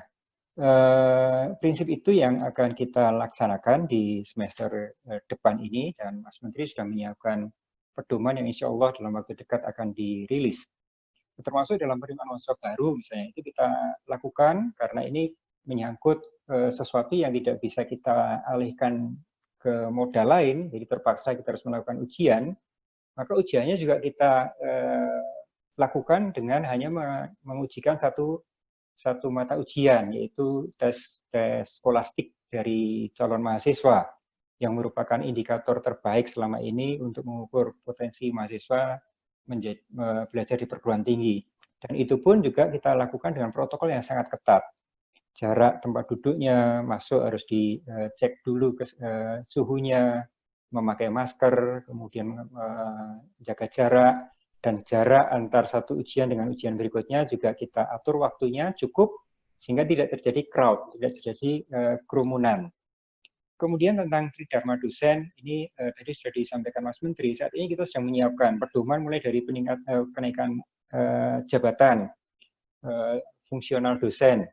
prinsip itu yang akan kita laksanakan di semester depan ini, dan Mas Menteri sudah menyiapkan pedoman yang insya Allah dalam waktu dekat akan dirilis. Termasuk dalam penerimaan mahasiswa baru misalnya, itu kita lakukan karena ini menyangkut sesuatu yang tidak bisa kita alihkan ke modal lain, jadi terpaksa kita harus melakukan ujian, maka ujiannya juga kita lakukan dengan hanya mengujikan satu mata ujian, yaitu tes skolastik dari calon mahasiswa, yang merupakan indikator terbaik selama ini untuk mengukur potensi mahasiswa belajar di perguruan tinggi. Dan itu pun juga kita lakukan dengan protokol yang sangat ketat. Jarak tempat duduknya, masuk harus dicek dulu suhunya, memakai masker, kemudian jaga jarak, dan jarak antar satu ujian dengan ujian berikutnya juga kita atur waktunya cukup, sehingga tidak terjadi crowd, tidak terjadi kerumunan. Kemudian tentang tridharma dosen, ini tadi sudah disampaikan Mas Menteri, saat ini kita sedang menyiapkan pedoman mulai dari kenaikan jabatan, fungsional dosen,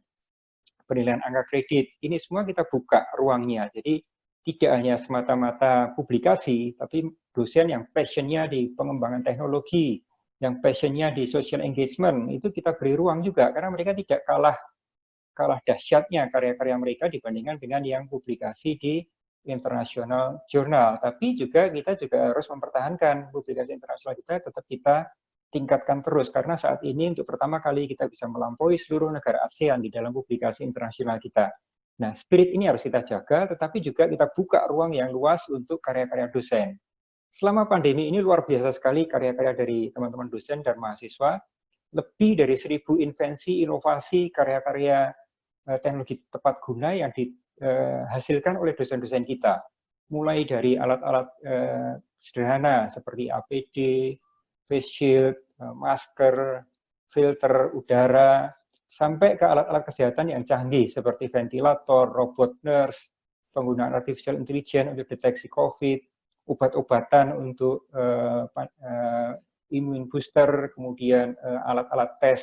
penilaian angka kredit, ini semua kita buka ruangnya. Jadi tidak hanya semata-mata publikasi, tapi dosen yang passionnya di pengembangan teknologi, yang passionnya di social engagement, itu kita beri ruang juga, karena mereka tidak kalah dahsyatnya karya-karya mereka dibandingkan dengan yang publikasi di international journal. Tapi juga kita juga harus mempertahankan publikasi internasional kita, tetap kita tingkatkan terus, karena saat ini untuk pertama kali kita bisa melampaui seluruh negara ASEAN di dalam publikasi internasional kita. Nah, spirit ini harus kita jaga, tetapi juga kita buka ruang yang luas untuk karya-karya dosen. Selama pandemi ini luar biasa sekali karya-karya dari teman-teman dosen dan mahasiswa, lebih dari 1.000 invensi, inovasi, karya-karya teknologi tepat guna yang dihasilkan oleh dosen-dosen kita. Mulai dari alat-alat sederhana seperti APD, face shield, masker, filter udara, sampai ke alat-alat kesehatan yang canggih seperti ventilator, robot nurse, penggunaan artificial intelligence untuk deteksi COVID, obat-obatan untuk imun booster, kemudian alat-alat tes,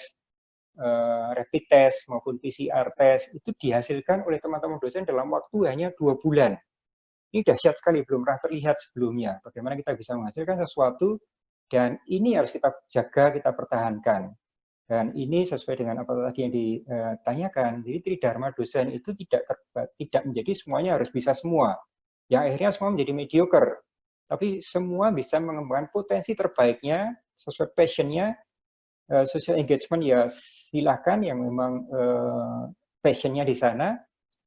rapid test maupun PCR test, itu dihasilkan oleh teman-teman dosen dalam waktu hanya 2 bulan. Ini dahsyat sekali, belum pernah terlihat sebelumnya. Bagaimana kita bisa menghasilkan sesuatu, dan ini harus kita jaga, kita pertahankan. Dan ini sesuai dengan apa tadi yang ditanyakan. Jadi tridharma dosen itu tidak menjadi semuanya harus bisa semua. Yang akhirnya semua menjadi mediocre. Tapi semua bisa mengembangkan potensi terbaiknya, sesuai passionnya. Social engagement ya silakan yang memang passionnya di sana.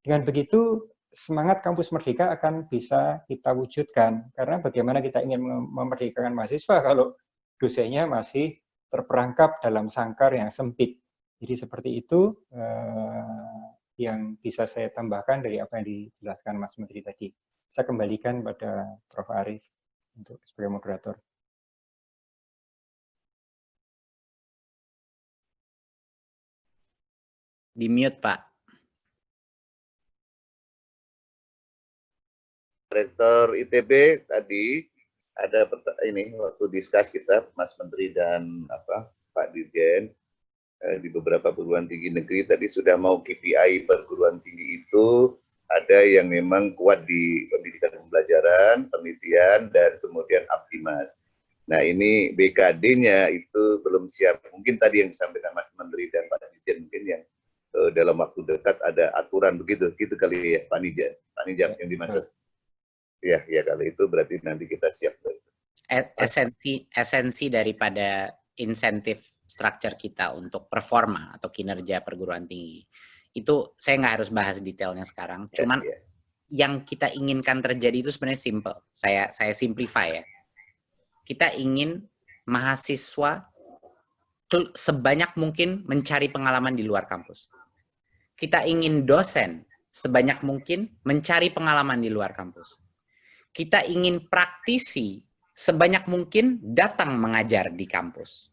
Dengan begitu semangat kampus merdeka akan bisa kita wujudkan. Karena bagaimana kita ingin memerdekakan mahasiswa kalau dosennya masih terperangkap dalam sangkar yang sempit. Jadi seperti itu yang bisa saya tambahkan dari apa yang dijelaskan Mas Menteri tadi. Saya kembalikan pada Prof. Arief untuk sebagai moderator. Di mute, Pak. Rektor ITB tadi ada ini waktu diskus kita Mas Menteri dan Pak Dirjen di beberapa perguruan tinggi negeri tadi sudah mau KPI perguruan tinggi itu ada yang memang kuat di pendidikan pembelajaran, penelitian, dan kemudian Aptimas. Nah, ini BKD-nya itu belum siap. Mungkin tadi yang disampaikan Mas Menteri dan Pak Dirjen, mungkin yang dalam waktu dekat ada aturan begitu, gitu kali ya, Pak Nijam yang dimaksud. Ya, kalau itu berarti nanti kita siap. Esensi daripada insentif structure kita untuk performa atau kinerja perguruan tinggi itu saya nggak harus bahas detailnya sekarang. Cuman yang kita inginkan terjadi itu sebenarnya simple. Saya simplify ya. Kita ingin mahasiswa sebanyak mungkin mencari pengalaman di luar kampus. Kita ingin dosen sebanyak mungkin mencari pengalaman di luar kampus. Kita ingin praktisi sebanyak mungkin datang mengajar di kampus.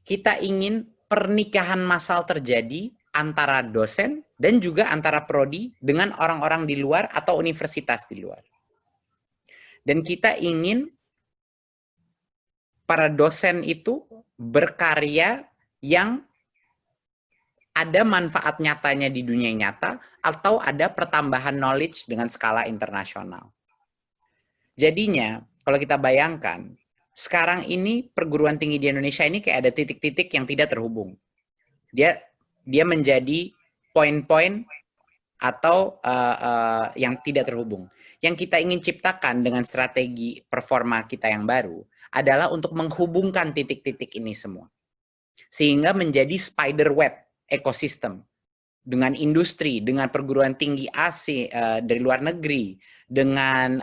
Kita ingin pernikahan massal terjadi antara dosen dan juga antara prodi dengan orang-orang di luar atau universitas di luar. Dan kita ingin para dosen itu berkarya yang ada manfaat nyatanya di dunia nyata atau ada pertambahan knowledge dengan skala internasional. Jadinya, kalau kita bayangkan, sekarang ini perguruan tinggi di Indonesia ini kayak ada titik-titik yang tidak terhubung. Dia menjadi poin-poin atau yang tidak terhubung. Yang kita ingin ciptakan dengan strategi performa kita yang baru adalah untuk menghubungkan titik-titik ini semua. Sehingga menjadi spider web ekosistem dengan industri, dengan perguruan tinggi asing dari luar negeri, dengan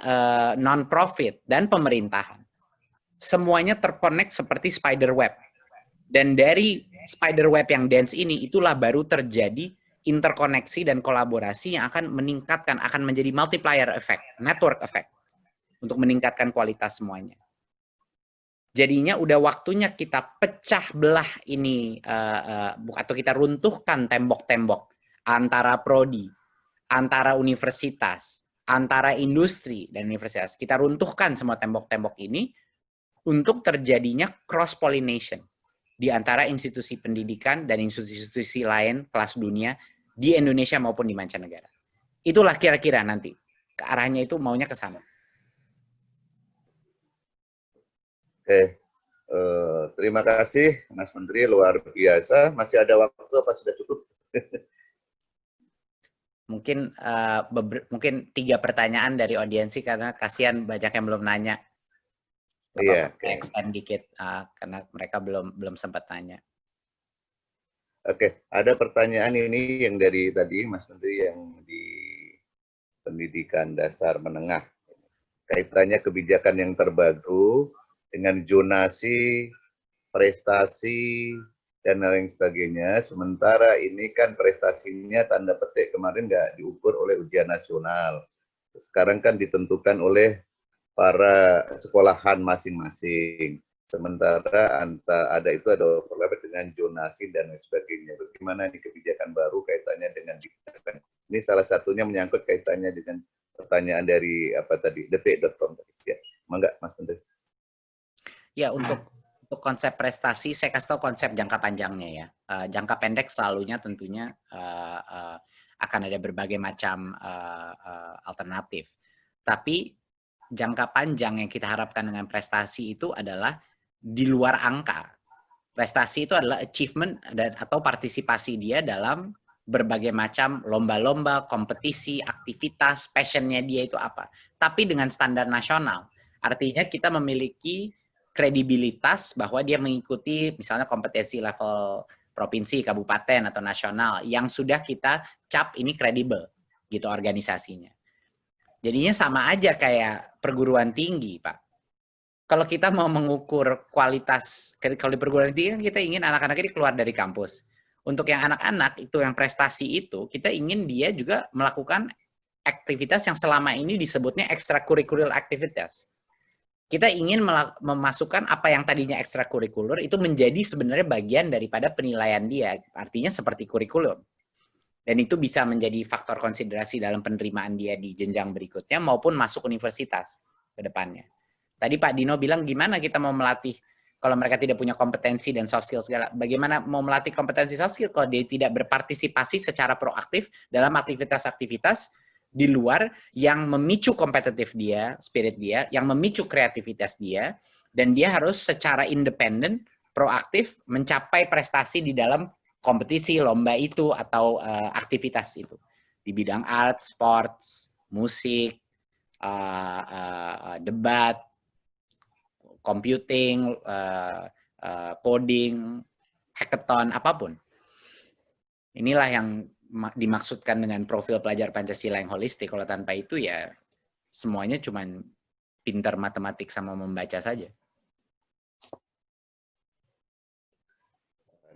non-profit dan pemerintahan. Semuanya terkonek seperti spider web. Dan dari spider web yang dense ini, itulah baru terjadi interkoneksi dan kolaborasi yang akan meningkatkan, akan menjadi multiplier effect, network effect, untuk meningkatkan kualitas semuanya. Jadinya udah waktunya kita pecah belah ini, atau kita runtuhkan tembok-tembok antara prodi, antara universitas, antara industri dan universitas. Kita runtuhkan semua tembok-tembok ini untuk terjadinya cross-pollination di antara institusi pendidikan dan institusi lain kelas dunia di Indonesia maupun di mancanegara. Itulah kira-kira nanti. Ke arahnya itu maunya ke sana. Oke. Terima kasih Mas Menteri, luar biasa. Masih ada waktu apa sudah cukup? Mungkin 3 pertanyaan dari audiensi karena kasihan banyak yang belum nanya. Iya. Extend dikit karena mereka belum sempat tanya. Oke, ada pertanyaan ini yang dari tadi Mas Menteri yang di pendidikan dasar menengah. Kaitannya kebijakan yang terbaru dengan zonasi, prestasi, dan lain sebagainya. Sementara ini kan prestasinya tanda petik kemarin nggak diukur oleh ujian nasional. Sekarang kan ditentukan oleh para sekolahan masing-masing. Sementara ada overlap dengan zonasi dan lain sebagainya. Bagaimana ini kebijakan baru kaitannya dengan ini salah satunya menyangkut kaitannya dengan pertanyaan dari detik.com. Ya, mangga Mas Menteri. Ya, untuk konsep prestasi, saya kasih tahu konsep jangka panjangnya ya. Jangka pendek selalunya tentunya akan ada berbagai macam alternatif. Tapi jangka panjang yang kita harapkan dengan prestasi itu adalah di luar angka. Prestasi itu adalah achievement atau partisipasi dia dalam berbagai macam lomba-lomba, kompetisi, aktivitas, passionnya dia itu apa. Tapi dengan standar nasional. Artinya kita memiliki kredibilitas bahwa dia mengikuti misalnya kompetensi level provinsi, kabupaten, atau nasional yang sudah kita cap ini kredibel gitu organisasinya. Jadinya sama aja kayak perguruan tinggi, Pak. Kalau kita mau mengukur kualitas, kalau di perguruan tinggi kita ingin anak-anak ini keluar dari kampus. Untuk yang anak-anak itu yang prestasi itu, kita ingin dia juga melakukan aktivitas yang selama ini disebutnya extracurricular activities. Kita ingin memasukkan apa yang tadinya ekstrakurikuler itu menjadi sebenarnya bagian daripada penilaian dia. Artinya seperti kurikulum. Dan itu bisa menjadi faktor konsiderasi dalam penerimaan dia di jenjang berikutnya maupun masuk universitas ke depannya. Tadi Pak Dino bilang gimana kita mau melatih kalau mereka tidak punya kompetensi dan soft skill segala. Bagaimana mau melatih kompetensi soft skill kalau dia tidak berpartisipasi secara proaktif dalam aktivitas-aktivitas di luar yang memicu kompetitif dia, spirit dia, yang memicu kreativitas dia, Dan dia harus secara independen, proaktif, mencapai prestasi di dalam kompetisi, lomba itu, atau aktivitas itu. Di bidang art, sports, musik, debat, computing, coding, hackathon, apapun. Inilah yang dimaksudkan dengan profil pelajar Pancasila yang holistik. Kalau tanpa itu ya semuanya cuma pintar matematik sama membaca saja.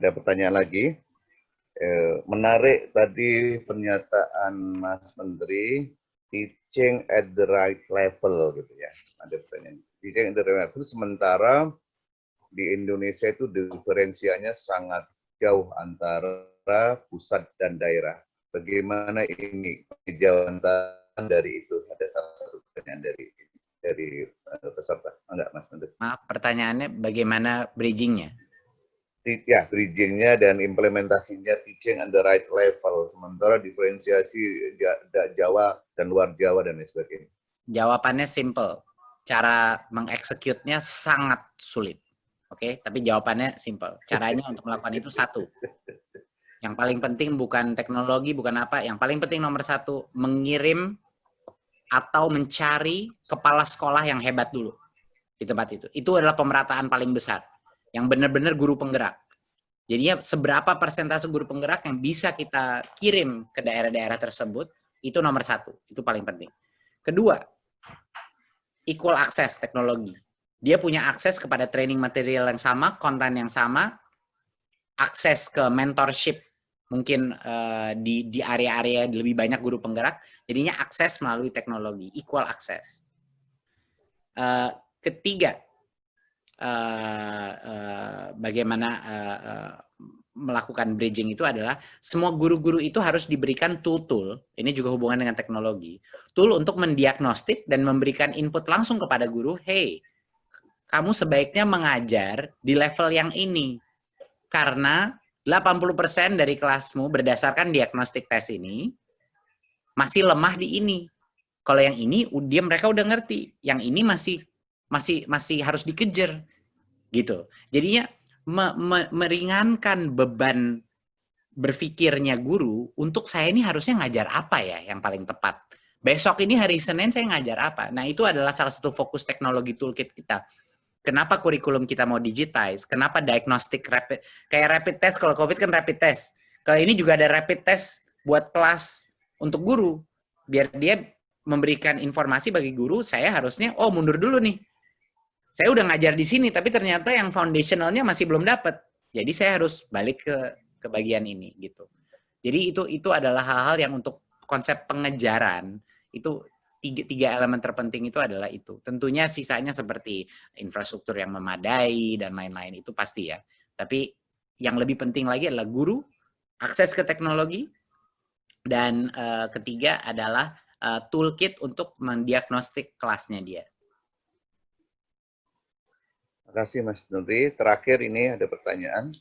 Ada pertanyaan lagi. Menarik tadi pernyataan Mas Menteri, teaching at the right level gitu ya. Ada pertanyaan. Teaching at the right level, sementara di Indonesia itu diferensianya sangat jauh antara pusat dan daerah. Bagaimana ini jawaban dari itu? Ada salah satu pertanyaan dari peserta. Enggak, Mas Menteri. Maaf, pertanyaannya bagaimana bridging-nya? Ya, bridging-nya dan implementasinya teaching at the right level. Sementara diferensiasi Jawa dan luar Jawa dan lain sebagainya. Jawabannya simple. Cara mengeksekutnya sangat sulit. Oke, tapi jawabannya simple. Caranya untuk melakukan itu satu. Yang paling penting bukan teknologi, bukan apa. Yang paling penting nomor satu, mengirim atau mencari kepala sekolah yang hebat dulu di tempat itu. Itu adalah pemerataan paling besar. Yang benar-benar guru penggerak. Jadinya seberapa persentase guru penggerak yang bisa kita kirim ke daerah-daerah tersebut, itu nomor satu. Itu paling penting. Kedua, equal access teknologi. Dia punya akses kepada training material yang sama, konten yang sama, akses ke mentorship, mungkin di area-area lebih banyak guru penggerak, jadinya akses melalui teknologi, equal access. Ketiga, bagaimana melakukan bridging itu adalah semua guru-guru itu harus diberikan tool, ini juga hubungan dengan teknologi, tool untuk mendiagnostik dan memberikan input langsung kepada guru, hey, kamu sebaiknya mengajar di level yang ini, karena 80% dari kelasmu berdasarkan diagnostik tes ini masih lemah di ini. Kalau yang ini mereka udah ngerti, yang ini masih harus dikejar gitu. Jadinya meringankan beban berpikirnya guru untuk saya ini harusnya ngajar apa ya yang paling tepat. Besok ini hari Senin saya ngajar apa. Nah, itu adalah salah satu fokus teknologi toolkit kita. Kenapa kurikulum kita mau digitize? Kenapa diagnostik rapid, kayak rapid test, kalau COVID kan rapid test. Kalau ini juga ada rapid test buat kelas untuk guru. Biar dia memberikan informasi bagi guru, saya harusnya, oh mundur dulu nih. Saya udah ngajar di sini, tapi ternyata yang foundationalnya masih belum dapat. Jadi saya harus balik ke bagian ini gitu. Jadi itu adalah hal-hal yang untuk konsep pengejaran itu tiga elemen terpenting itu adalah itu. Tentunya sisanya seperti infrastruktur yang memadai dan lain-lain itu pasti ya. Tapi yang lebih penting lagi adalah guru, akses ke teknologi, dan ketiga adalah toolkit untuk mendiagnostik kelasnya dia. Terima kasih Mas Menteri. Terakhir ini ada pertanyaan.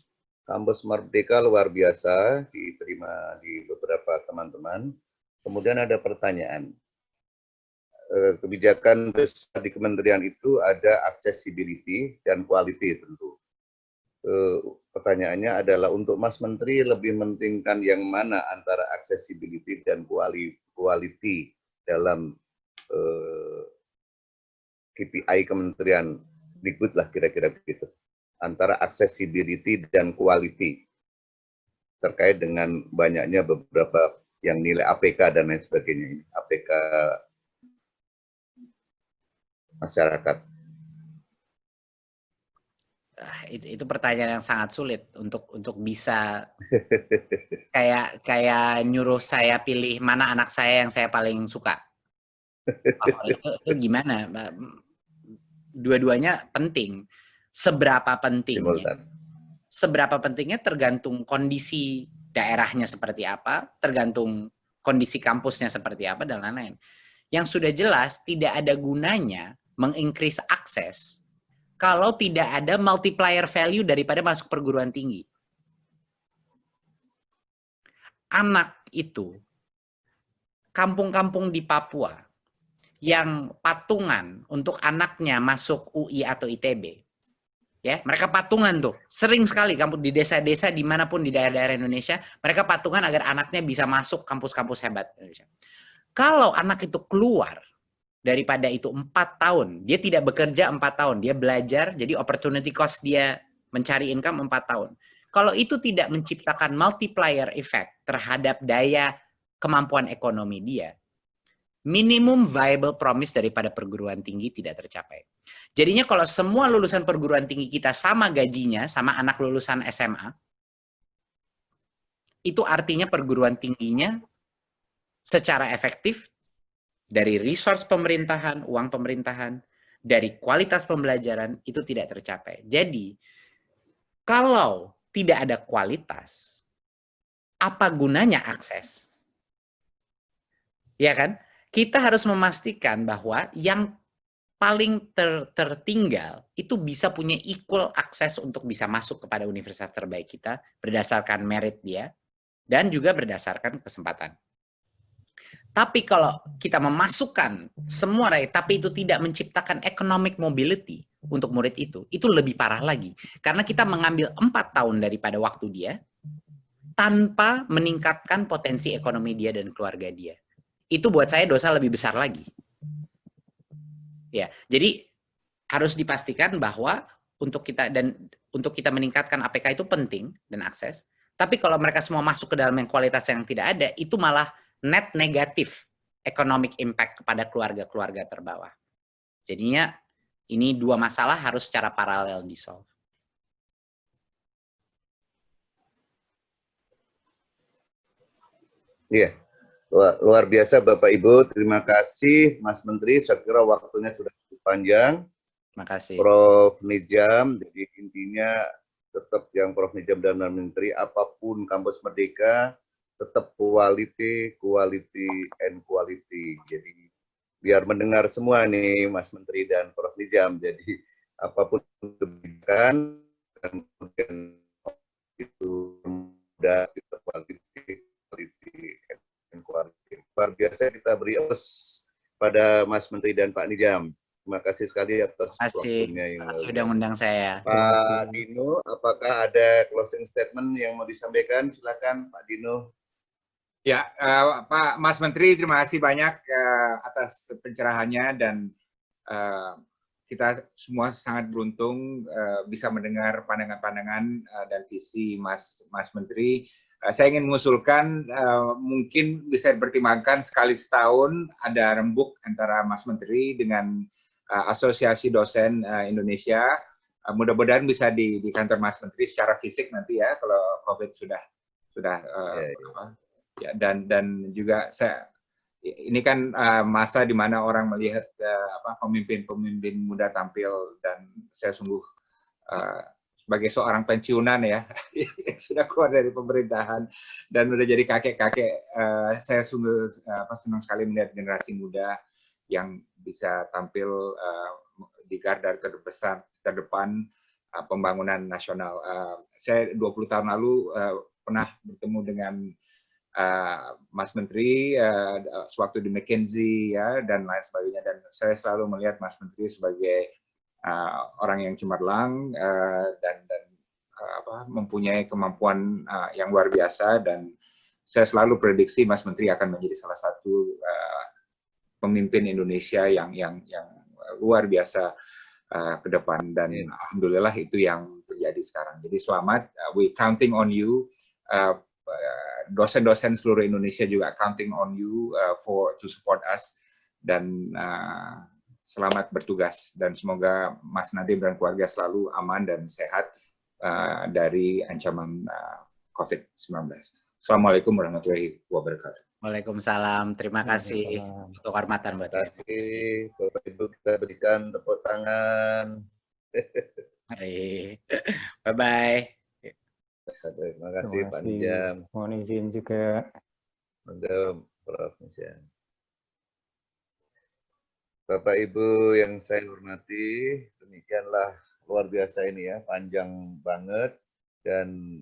Kampus Merdeka luar biasa, diterima di beberapa teman-teman. Kemudian ada pertanyaan. Kebijakan besar di kementerian itu ada accessibility dan quality tentu. Pertanyaannya adalah untuk Mas Menteri lebih mementingkan yang mana antara accessibility dan quality dalam KPI kementerian Dikbud lah kira-kira begitu. Antara accessibility dan quality terkait dengan banyaknya beberapa yang nilai APK dan lain sebagainya. APK masyarakat. Itu pertanyaan yang sangat sulit untuk bisa kayak nyuruh saya pilih mana anak saya yang saya paling suka. Itu gimana? Dua-duanya penting. Seberapa pentingnya? Seberapa pentingnya tergantung kondisi daerahnya seperti apa, tergantung kondisi kampusnya seperti apa, dan lain-lain. Yang sudah jelas tidak ada gunanya meng-increase akses kalau tidak ada multiplier value daripada masuk perguruan tinggi. Anak itu, kampung-kampung di Papua, yang patungan untuk anaknya masuk UI atau ITB, ya mereka patungan tuh sering sekali kampus di desa-desa dimanapun di daerah-daerah Indonesia, mereka patungan agar anaknya bisa masuk kampus-kampus hebat Indonesia. Kalau anak itu keluar daripada itu 4 tahun, dia tidak bekerja 4 tahun, dia belajar, jadi opportunity cost dia mencari income 4 tahun. Kalau itu tidak menciptakan multiplier effect terhadap daya kemampuan ekonomi dia, minimum viable promise daripada perguruan tinggi tidak tercapai. Jadinya kalau semua lulusan perguruan tinggi kita sama gajinya, sama anak lulusan SMA, itu artinya perguruan tingginya secara efektif dari resource pemerintahan, uang pemerintahan, dari kualitas pembelajaran itu tidak tercapai. Jadi, kalau tidak ada kualitas, apa gunanya akses? Ya kan? Kita harus memastikan bahwa yang paling tertinggal itu bisa punya equal akses untuk bisa masuk kepada universitas terbaik kita berdasarkan merit dia dan juga berdasarkan kesempatan. Tapi kalau kita memasukkan semua rakyat, tapi itu tidak menciptakan economic mobility untuk murid itu lebih parah lagi. Karena kita mengambil 4 tahun daripada waktu dia tanpa meningkatkan potensi ekonomi dia dan keluarga dia. Itu buat saya dosa lebih besar lagi. Ya, jadi harus dipastikan bahwa untuk kita meningkatkan APK itu penting dan akses. Tapi kalau mereka semua masuk ke dalam yang kualitas yang tidak ada, itu malah net negatif economic impact kepada keluarga-keluarga terbawah. Jadinya ini dua masalah harus secara paralel di-solve. Iya, luar biasa Bapak Ibu. Terima kasih Mas Menteri. Saya kira waktunya sudah cukup panjang. Terima kasih. Prof. Nijam, jadi intinya tetap yang Prof. Nijam dan Menteri, apapun kampus Merdeka, tetap quality, and quality. Jadi biar mendengar semua nih Mas Menteri dan Prof. Nijam. Jadi apapun kebijakan dan kemudian itu mudah kita quality and quality. Luar biasa kita beri pada Mas Menteri dan Pak Nijam. Terima kasih sekali atas waktunya yang sudah undang saya. Pak Dino, apakah ada closing statement yang mau disampaikan? Silakan Pak Dino. Ya, Pak Mas Menteri, terima kasih banyak atas pencerahannya dan kita semua sangat beruntung bisa mendengar pandangan-pandangan dan visi Mas Menteri. Saya ingin mengusulkan mungkin bisa dipertimbangkan sekali setahun ada rembuk antara Mas Menteri dengan Asosiasi Dosen Indonesia. Mudah-mudahan bisa di kantor Mas Menteri secara fisik nanti ya kalau COVID sudah ya, dan juga ini kan masa di mana orang melihat pemimpin-pemimpin muda tampil dan saya sungguh sebagai seorang pensiunan ya yang sudah keluar dari pemerintahan dan udah jadi kakek-kakek, saya sungguh senang sekali melihat generasi muda yang bisa tampil di garda terdepan pembangunan nasional. Saya 20 tahun lalu pernah bertemu dengan Mas Menteri sewaktu di McKinsey ya dan lain sebagainya, dan saya selalu melihat Mas Menteri sebagai orang yang cemerlang dan mempunyai kemampuan yang luar biasa, dan saya selalu prediksi Mas Menteri akan menjadi salah satu pemimpin Indonesia yang luar biasa ke depan, dan alhamdulillah itu yang terjadi sekarang. Jadi selamat, we counting on you. Dosen-dosen seluruh Indonesia juga counting on you to support us, dan selamat bertugas, dan semoga Mas Nadiem dan keluarga selalu aman dan sehat dari ancaman COVID-19. Assalamualaikum warahmatullahi wabarakatuh. Waalaikumsalam. Terima kasih untuk kehormatan buat saya. Terima kasih Bapak Ibu, kita berikan tepuk tangan. Mari. Bye-bye. Terima kasih Pak Nijam. Mohon izin juga. Monggo Prof. Nijam. Bapak Ibu yang saya hormati, demikianlah luar biasa ini ya, panjang banget dan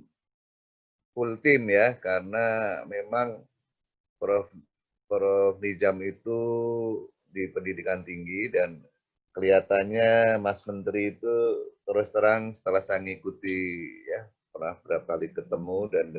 full tim ya, karena memang Prof. Nijam itu di pendidikan tinggi, dan kelihatannya Mas Menteri itu terus terang setelah saya ngikuti ya, pernah berapa kali ketemu dan